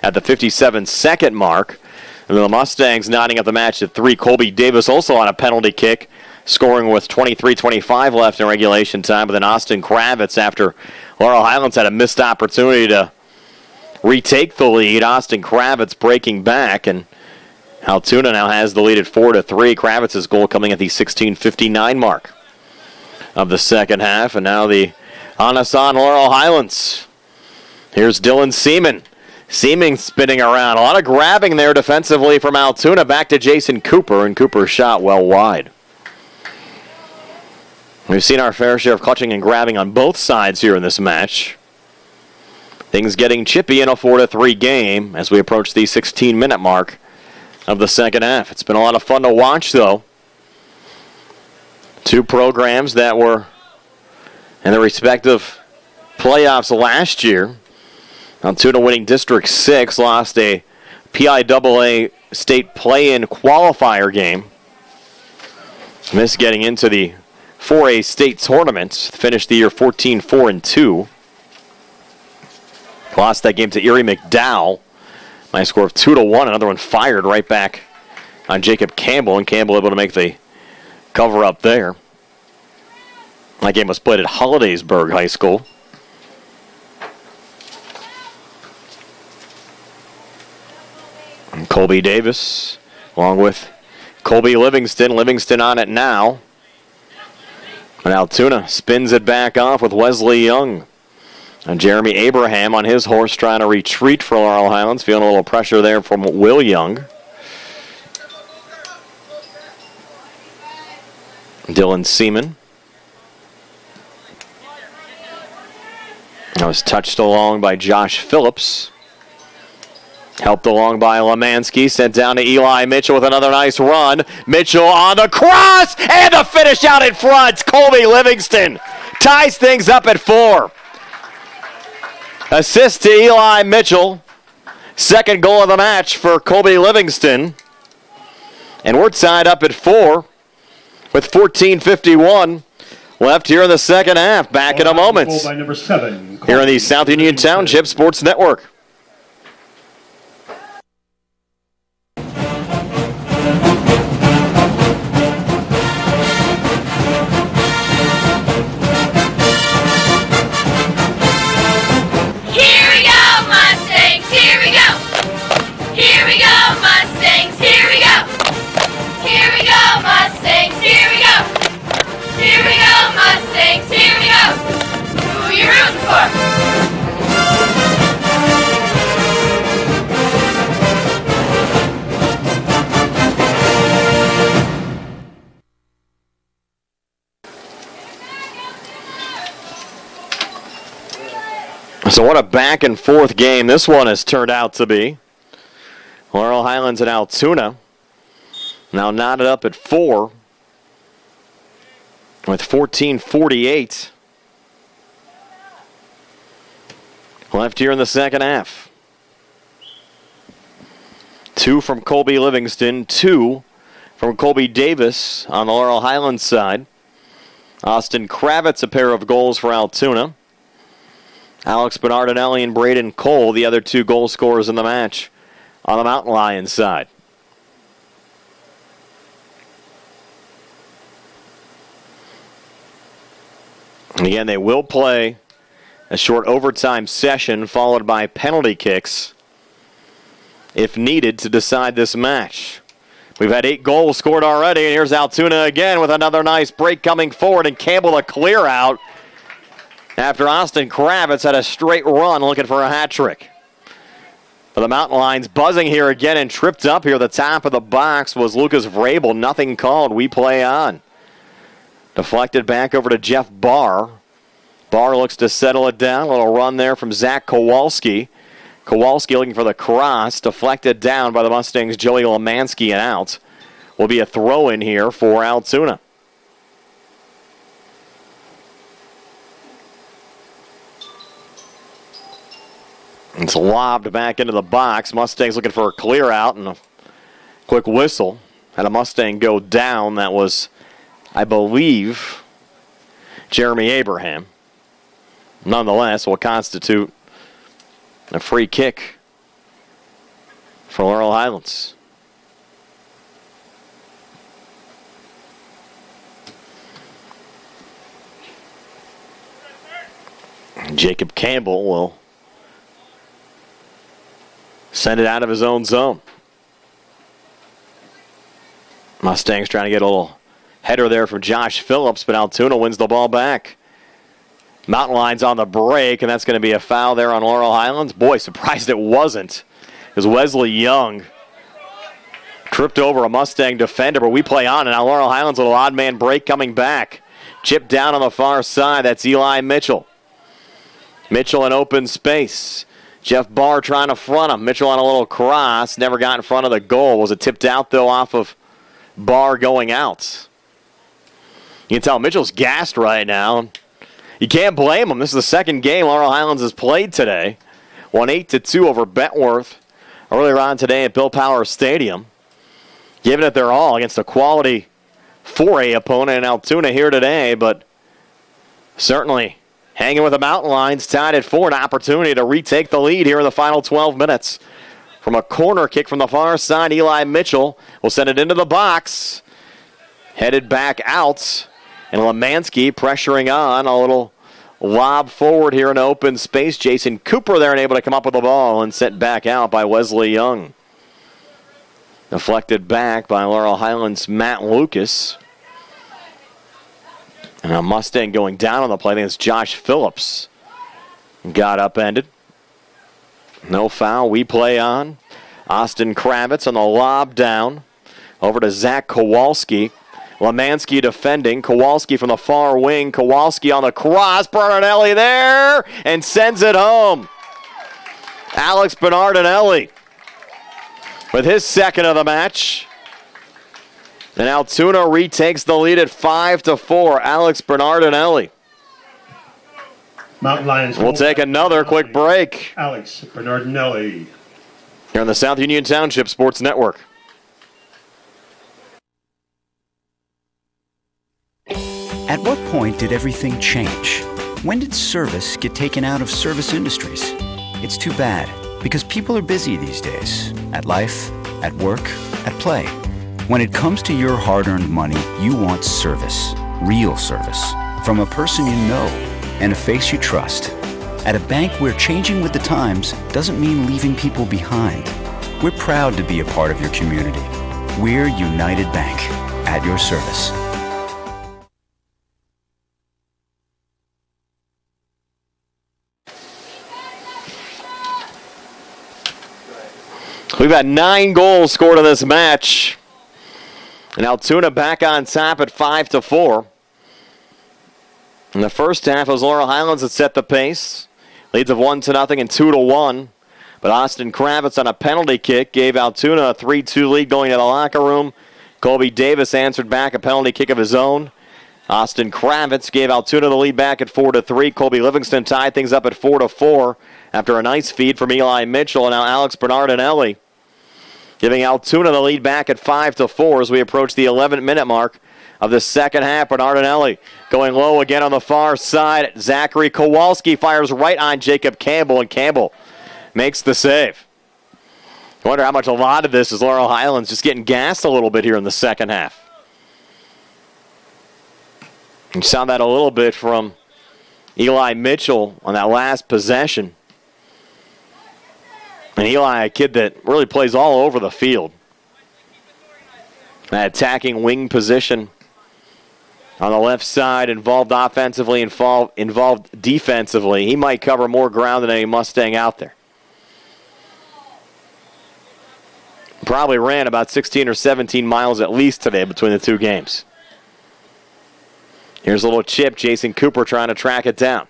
at the 57-second mark. And the Mustangs knotting up the match at 3. Colby Davis also on a penalty kick, scoring with 23:25 left in regulation time. But then Austin Kravitz, after Laurel Highlands had a missed opportunity to retake the lead, Austin Kravitz breaking back, and Altoona now has the lead at 4-3. Kravitz's goal coming at the 16:59 mark of the second half, and now the onus on Laurel Highlands. Here's Dylan Seaman. Seaman spinning around. A lot of grabbing there defensively from Altoona. Back to Jason Cooper, and Cooper's shot well wide. We've seen our fair share of clutching and grabbing on both sides here in this match. Things getting chippy in a 4-3 game as we approach the 16-minute mark of the second half. It's been a lot of fun to watch, though. Two programs that were in their respective playoffs last year. Altoona winning District 6, lost a PIAA state play-in qualifier game. Missed getting into the 4A state tournament. Finished the year 14-4-2. Lost that game to Erie McDowell by a score of 2-1. Another one fired right back on Jacob Campbell, and Campbell able to make the cover up there. That game was played at Hollidaysburg High School. And Colby Davis, along with Colby Livingston. Livingston on it now. And Altoona spins it back off with Wesley Young. And Jeremy Abraham on his horse trying to retreat for Laurel Highlands. Feeling a little pressure there from Will Young. Dylan Seaman. That was touched along by Josh Phillips. Helped along by Lemansky. Sent down to Eli Mitchell with another nice run. Mitchell on the cross. And the finish out in front. Colby Livingston ties things up at 4. Assist to Eli Mitchell. Second goal of the match for Colby Livingston. And we're tied up at 4 with 14:51 left here in the second half. Back in a moment. By number 7, here on the South Union Township Sports Network. So what a back and forth game this one has turned out to be. Laurel Highlands and Altoona now knotted up at 4 with 14:48 left here in the second half. 2 from Colby Livingston, 2 from Colby Davis on the Laurel Highlands side. Austin Kravitz, a pair of goals for Altoona. Alex Bernardinelli and Braden Cole, the other 2 goal scorers in the match on the Mountain Lions side. And again, they will play a short overtime session followed by penalty kicks if needed to decide this match. We've had 8 goals scored already, and here's Altoona again with another nice break coming forward, and Campbell to clear out after Austin Kravitz had a straight run looking for a hat trick. But the Mountain Lions buzzing here again and tripped up here. The top of the box was Lucas Vrabel. Nothing called. We play on. Deflected back over to Jeff Barr. Barr looks to settle it down. A little run there from Zach Kowalski. Kowalski looking for the cross. Deflected down by the Mustangs' Joey Lemansky and out. Will be a throw in here for Altoona. It's lobbed back into the box. Mustangs looking for a clear out and a quick whistle. Had a Mustang go down. That was, I believe, Jeremy Abraham. Nonetheless, will constitute a free kick for Laurel Highlands. Jacob Campbell will send it out of his own zone. Mustangs trying to get a little header there from Josh Phillips, but Altoona wins the ball back. Mountain Lions on the break, and that's going to be a foul there on Laurel Highlands. Boy, surprised it wasn't, because Wesley Young tripped over a Mustang defender, but we play on, and now Laurel Highlands with a odd man break coming back. Chip down on the far side, that's Eli Mitchell. Mitchell in open space. Jeff Barr trying to front him. Mitchell on a little cross. Never got in front of the goal. Was it tipped out, though, off of Barr going out? You can tell Mitchell's gassed right now. You can't blame him. This is the second game Laurel Highlands has played today. Won 8-2 over Bentworth earlier on today at Bill Power Stadium. Giving it their all against a quality 4A opponent in Altoona here today, but certainly hanging with the Mountain Lions, tied at 4, an opportunity to retake the lead here in the final 12 minutes. From a corner kick from the far side, Eli Mitchell will send it into the box. Headed back out. And Lemansky pressuring on a little lob forward here in open space. Jason Cooper there and able to come up with the ball and sent back out by Wesley Young. Deflected back by Laurel Highlands' Matt Lucas. And a Mustang going down on the play. I think it's Josh Phillips. Got upended. No foul. We play on. Austin Kravitz on the lob down. Over to Zach Kowalski. Lemansky defending. Kowalski from the far wing. Kowalski on the cross. Bernardelli there and sends it home. Alex Bernardelli with his second of the match. And Altoona retakes the lead at 5-4. Alex Bernardelli. Mountain Lions. We'll take another quick break. Alex Bernardelli. Here on the South Union Township Sports Network. At what point did everything change? When did service get taken out of service industries? It's too bad, because people are busy these days. At life, at work, at play. When it comes to your hard-earned money, you want service. Real service. From a person you know and a face you trust. At a bank where changing with the times doesn't mean leaving people behind. We're proud to be a part of your community. We're United Bank, at your service. We've had 9 goals scored in this match. And Altoona back on top at 5-4. In the first half, it was Laurel Highlands that set the pace. Leads of 1-0 and 2-1. But Austin Kravitz on a penalty kick gave Altoona a 3-2 lead going to the locker room. Colby Davis answered back a penalty kick of his own. Austin Kravitz gave Altoona the lead back at 4-3. Colby Livingston tied things up at 4-4 after a nice feed from Eli Mitchell. And now Alex Bernardelli giving Altoona the lead back at 5-4 as we approach the 11-minute mark of the second half. Bernardelli going low again on the far side. Zachary Kowalski fires right on Jacob Campbell, and Campbell makes the save. I wonder how much a lot of this is Laurel Highlands just getting gassed a little bit here in the second half. You saw that a little bit from Eli Mitchell on that last possession. And Eli, a kid that really plays all over the field. That attacking wing position on the left side, involved offensively, involved defensively. He might cover more ground than any Mustang out there. Probably ran about 16 or 17 miles at least today between the two games. Here's a little chip. Jason Cooper trying to track it down.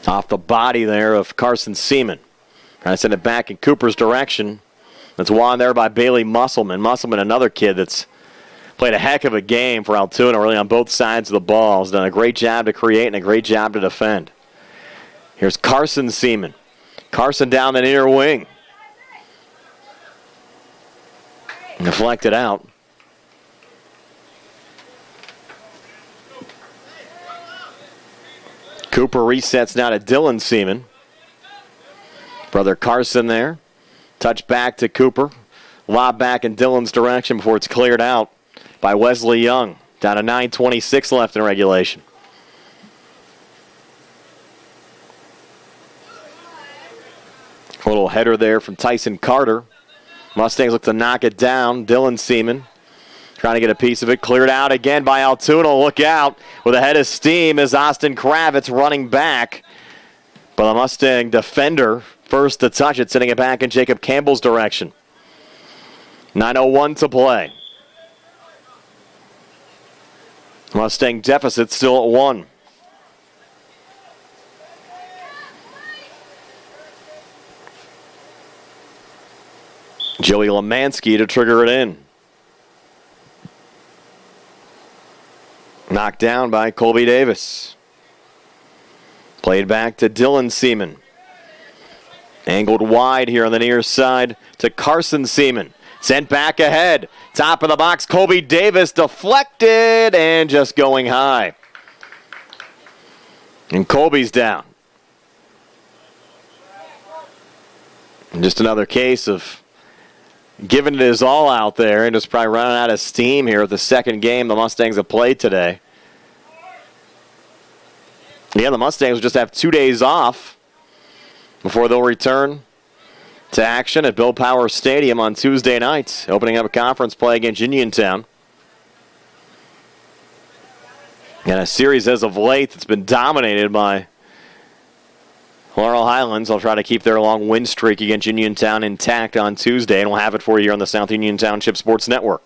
Off the body there of Carson Seaman. Trying to send it back in Cooper's direction. That's won there by Bailey Musselman. Musselman, another kid that's played a heck of a game for Altoona, really on both sides of the ball. Has done a great job to create and a great job to defend. Here's Carson Seaman. Carson down the near wing. Deflected out. Cooper resets now to Dylan Seaman. Brother Carson there. Touch back to Cooper. Lob back in Dylan's direction before it's cleared out by Wesley Young. Down to 9:26 left in regulation. A little header there from Tyson Carter. Mustangs look to knock it down. Dylan Seaman trying to get a piece of it. Cleared out again by Altoona. Look out. With a head of steam is Austin Kravitz running back. But the Mustang defender first to touch it, sending it back in Jacob Campbell's direction. 9:01 to play. Mustang deficit still at 1. Joey Lemansky to trigger it in. Knocked down by Colby Davis. Played back to Dylan Seaman. Angled wide here on the near side to Carson Seaman. Sent back ahead. Top of the box, Colby Davis deflected and just going high. And Colby's down. Just another case of giving it his all out there and just probably running out of steam here at the second game the Mustangs have played today. Yeah, the Mustangs will just have 2 days off before they'll return to action at Bill Power Stadium on Tuesday night, opening up a conference play against Uniontown. And a series as of late that's been dominated by Laurel Highlands. They'll try to keep their long win streak against Uniontown intact on Tuesday, and we'll have it for you here on the South Union Township Sports Network.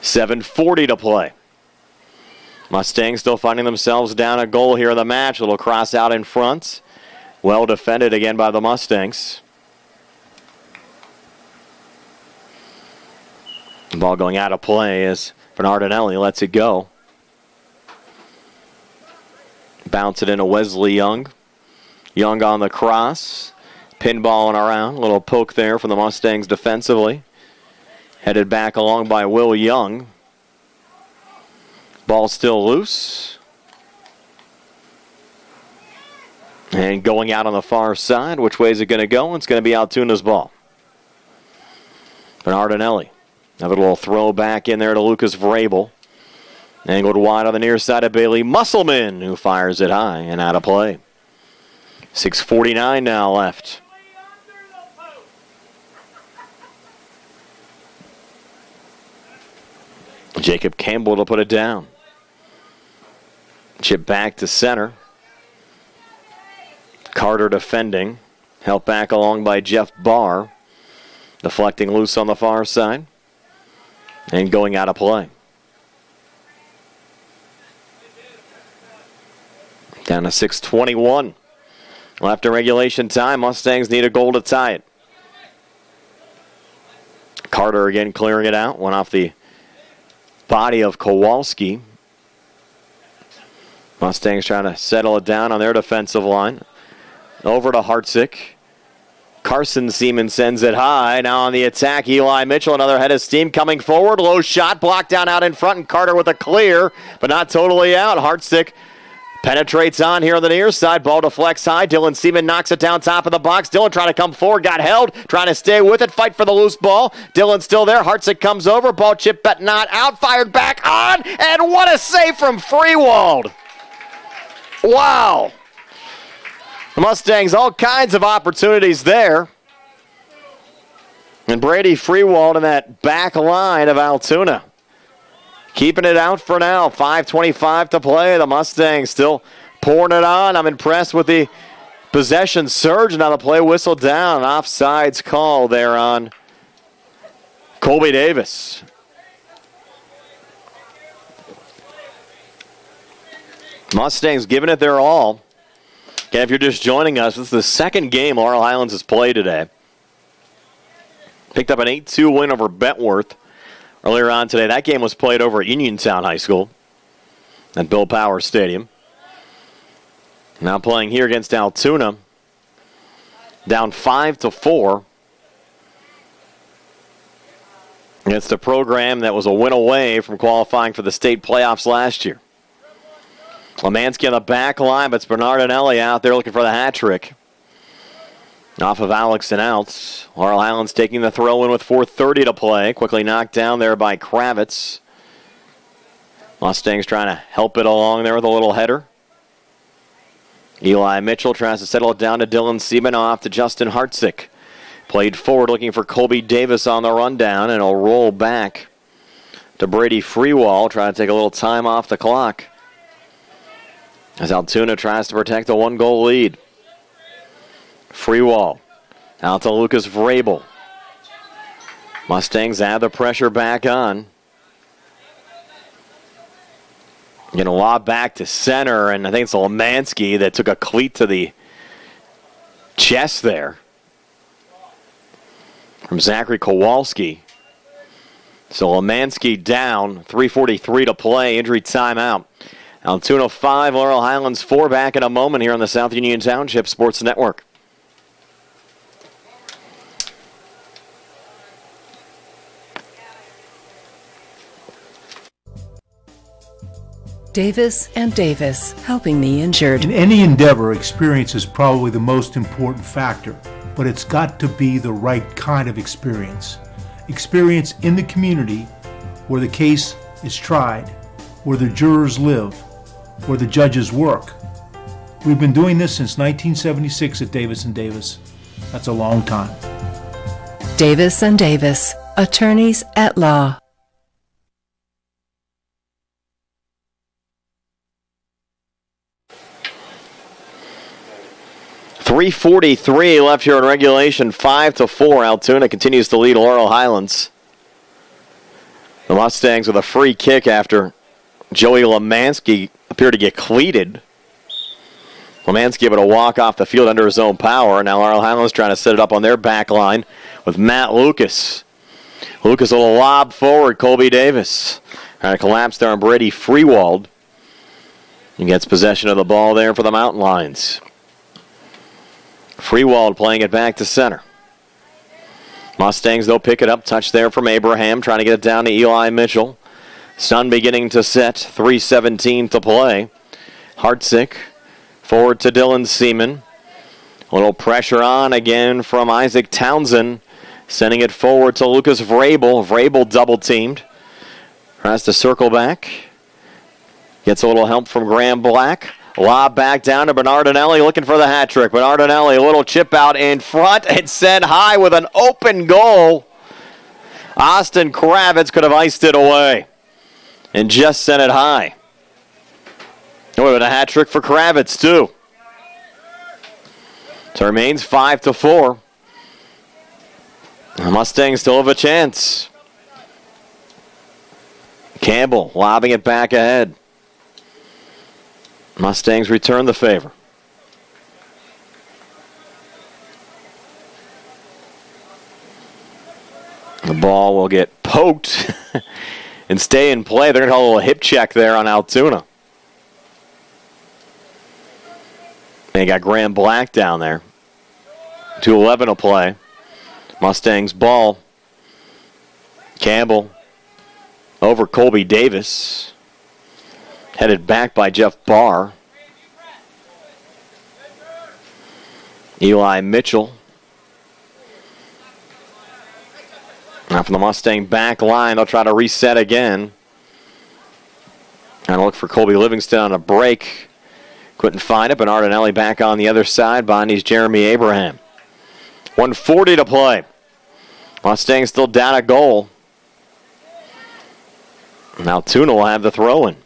7:40 to play. Mustangs still finding themselves down a goal here in the match. A little cross out in front. Well defended again by the Mustangs. The ball going out of play as Bernardinelli lets it go. Bounce it into Wesley Young. Young on the cross. Pinballing around. A little poke there from the Mustangs defensively. Headed back along by Will Young. Ball still loose. And going out on the far side. Which way is it going to go? It's going to be Altoona's ball. Bernardinelli. Another little throw back in there to Lucas Vrabel. Angled wide on the near side of Bailey Musselman, who fires it high and out of play. 6:49 now left. Jacob Campbell to put it down. Chip back to center. Carter defending. Helped back along by Jeff Barr. Deflecting loose on the far side. And going out of play. Down to 6:21. Left in regulation time. Mustangs need a goal to tie it. Carter again clearing it out. Went off the body of Kowalski. Mustangs trying to settle it down on their defensive line. Over to Hartzick. Carson Seaman sends it high. Now on the attack, Eli Mitchell, another head of steam coming forward. Low shot, blocked down out in front, and Carter with a clear, but not totally out. Hartzick penetrates on here on the near side. Ball deflects high. Dylan Seaman knocks it down top of the box. Dylan trying to come forward. Got held. Trying to stay with it. Fight for the loose ball. Dylan still there. Hartzick comes over. Ball chipped but not out. Fired back on. And what a save from Freewald. Wow. The Mustangs all kinds of opportunities there. And Brady Freewald in that back line of Altoona. Keeping it out for now. 5:25 to play. The Mustangs still pouring it on. I'm impressed with the possession surge. Now the play whistle down. Offsides call there on Colby Davis. Mustangs giving it their all. Again, if you're just joining us, this is the second game Laurel Highlands has played today. Picked up an 8-2 win over Bentworth earlier on today. That game was played over at Uniontown High School at Bill Power Stadium. Now playing here against Altoona. Down 5-4. Against a program that was a win away from qualifying for the state playoffs last year. Lemansky on the back line, but it's Bernardinelli out there looking for the hat trick. Off of Alex and outs. Laurel Highlands taking the throw in with 4:30 to play. Quickly knocked down there by Kravitz. Mustangs trying to help it along there with a little header. Eli Mitchell tries to settle it down to Dylan Seaman, off to Justin Hartzick. Played forward looking for Colby Davis on the rundown, and it'll roll back to Brady Freewald, trying to take a little time off the clock. As Altoona tries to protect a one-goal lead. Freewald out to Lucas Vrabel. Mustangs add the pressure back on. Going to lob back to center, and I think it's Lemansky that took a cleat to the chest there. From Zachary Kowalski. So Lemansky down, 3:43 to play, injury timeout. Altoona 5, Laurel Highlands 4, back in a moment here on the South Union Township Sports Network. Davis and Davis, helping the injured. In any endeavor, experience is probably the most important factor, but it's got to be the right kind of experience. Experience in the community where the case is tried, where the jurors live, where the judges work. We've been doing this since 1976 at Davis and Davis. That's a long time. Davis and Davis, attorneys at law. .343 left here in regulation, 5-4. Altoona continues to lead Laurel Highlands. The Mustangs with a free kick after Joey Lemansky appeared to get cleated. Lemansky able to walk off the field under his own power. Now Laurel Highlands trying to set it up on their back line with Matt Lucas. Lucas a little lob forward. Colby Davis trying to collapse there on Brady Freewald. He gets possession of the ball there for the Mountain Lions. Freewald playing it back to center. Mustangs, though, pick it up. Touch there from Abraham, trying to get it down to Eli Mitchell. Sun beginning to set. 3:17 to play. Hartzick forward to Dylan Seaman. A little pressure on again from Isaac Townsend. Sending it forward to Lucas Vrabel. Vrabel double-teamed. Tries to circle back. Gets a little help from Graham Black. Lob back down to Bernardinelli looking for the hat trick. Bernardinelli, a little chip out in front and sent high with an open goal. Austin Kravitz could have iced it away and just sent it high. It would have been a hat trick for Kravitz, too. So it remains 5-4. The Mustangs still have a chance. Campbell lobbing it back ahead. Mustangs return the favor. The ball will get poked and stay in play. They're going to call a little hip check there on Altoona. And you got Graham Black down there. 2:11 to play. Mustangs ball. Campbell over Colby Davis. Headed back by Jeff Barr. Eli Mitchell. Now from the Mustang back line, they'll try to reset again. And look for Colby Livingston on a break. Couldn't find it. Bernardinelli back on the other side. Bondi's Jeremy Abraham. 1:40 to play. Mustangs still down a goal. Now Altoona will have the throw-in.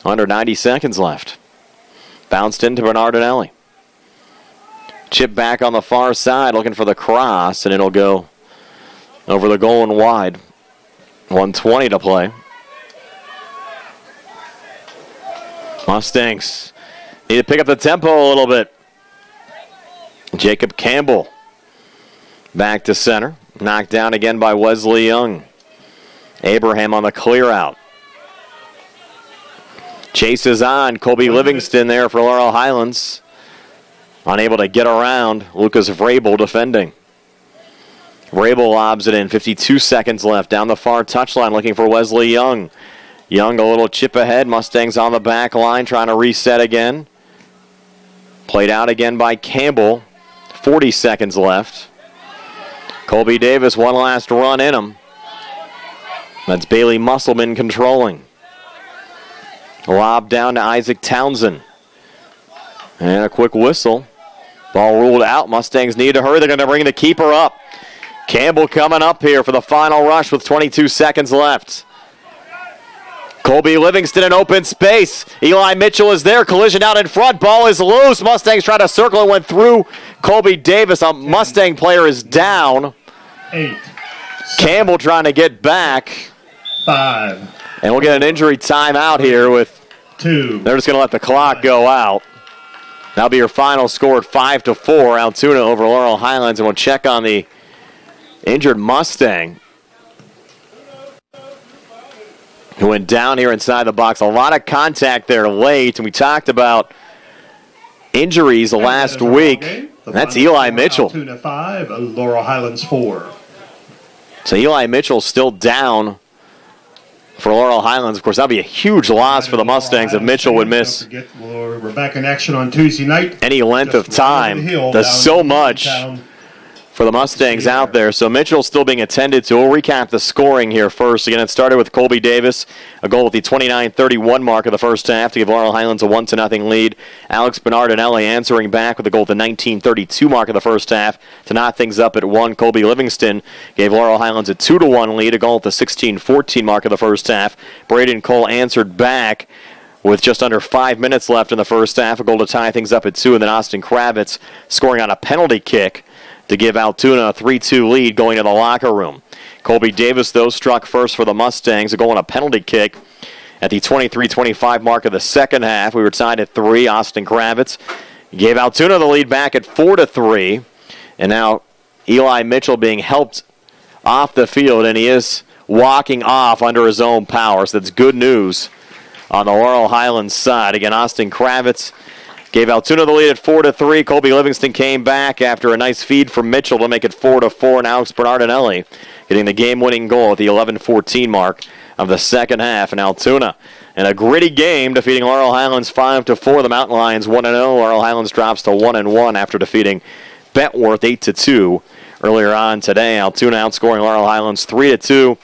Under 90 seconds left. Bounced into Bernardinelli. Chip back on the far side looking for the cross, and it'll go over the goal and wide. 1:20 to play. Mustangs need to pick up the tempo a little bit. Jacob Campbell back to center. Knocked down again by Wesley Young. Abraham on the clear out. Chases on. Colby Livingston there for Laurel Highlands. Unable to get around. Lucas Vrabel defending. Vrabel lobs it in. 52 seconds left. Down the far touchline looking for Wesley Young. Young a little chip ahead. Mustangs on the back line trying to reset again. Played out again by Campbell. 40 seconds left. Colby Davis, one last run in him. That's Bailey Musselman controlling. Lob down to Isaac Townsend. And a quick whistle. Ball ruled out. Mustangs need to hurry. They're going to bring the keeper up. Campbell coming up here for the final rush with 22 seconds left. Colby Livingston in open space. Eli Mitchell is there. Collision out in front. Ball is loose. Mustangs try to circle. It went through Colby Davis. A Mustang player is down. 8. Campbell trying to get back. 5. And we'll get an injury timeout here with 2. They're just going to let the clock go out. That'll be your final score at 5-4. Altoona over Laurel Highlands. And we'll check on the injured Mustang who went down here inside the box. A lot of contact there late. And we talked about injuries last week. That's Eli Mitchell. Altoona 5, Laurel Highlands 4. So Eli Mitchell still down for Laurel Highlands. Of course, that would be a huge loss for the Mustangs if Mitchell would miss. We're back in action on Tuesday night. Any length of time does so much for the Mustangs out there. So Mitchell still being attended to. We'll recap the scoring here first. Again, it started with Colby Davis, a goal at the 29-31 mark of the first half to give Laurel Highlands a 1-0 lead. Alex Bernardinelli answering back with a goal at the 19-32 mark of the first half to knot things up at 1. Colby Livingston gave Laurel Highlands a 2-1 lead, a goal at the 16-14 mark of the first half. Braden Cole answered back with just under 5 minutes left in the first half, a goal to tie things up at 2, and then Austin Kravitz scoring on a penalty kick to give Altoona a 3-2 lead going to the locker room. Colby Davis, though, struck first for the Mustangs, a goal on a penalty kick at the 23-25 mark of the second half. We were tied at 3. Austin Kravitz gave Altoona the lead back at 4-3. And now Eli Mitchell being helped off the field, and he is walking off under his own power. So that's good news on the Laurel Highlands side. Again, Austin Kravitz gave Altoona the lead at 4-3. Colby Livingston came back after a nice feed from Mitchell to make it 4-4. And Alex Bernardinelli getting the game-winning goal at the 11-14 mark of the second half in Altoona. And a gritty game, defeating Laurel Highlands 5-4. The Mountain Lions 1-0. Laurel Highlands drops to 1-1 after defeating Bentworth 8-2 earlier on today. Altoona outscoring Laurel Highlands 3-2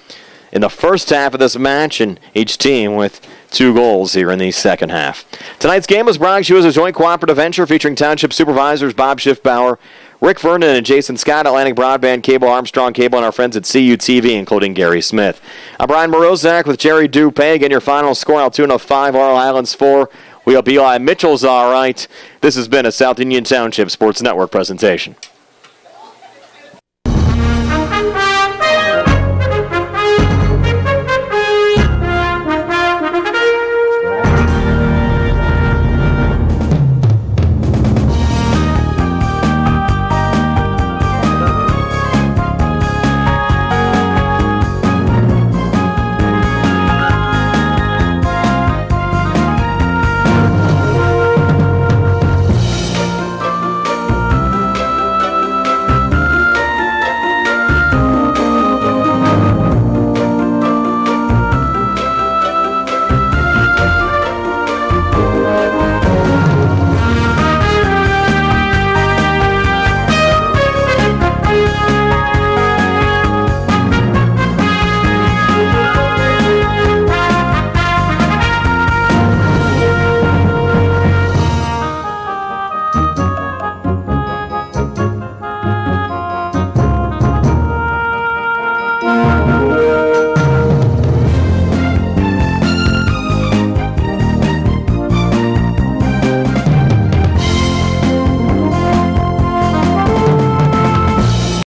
in the first half of this match, and each team with 2 goals here in the second half. Tonight's game was brought to you as a joint cooperative venture featuring Township Supervisors Bob Schiffbauer, Rick Vernon, and Jason Scott, Atlantic Broadband Cable, Armstrong Cable, and our friends at CUTV, including Gary Smith. I'm Brian Morozak with Jerry Dupay. Again, your final score, Altoona 5, Laurel Highlands 4. We hope Eli Mitchell's all right. This has been a South Union Township Sports Network presentation.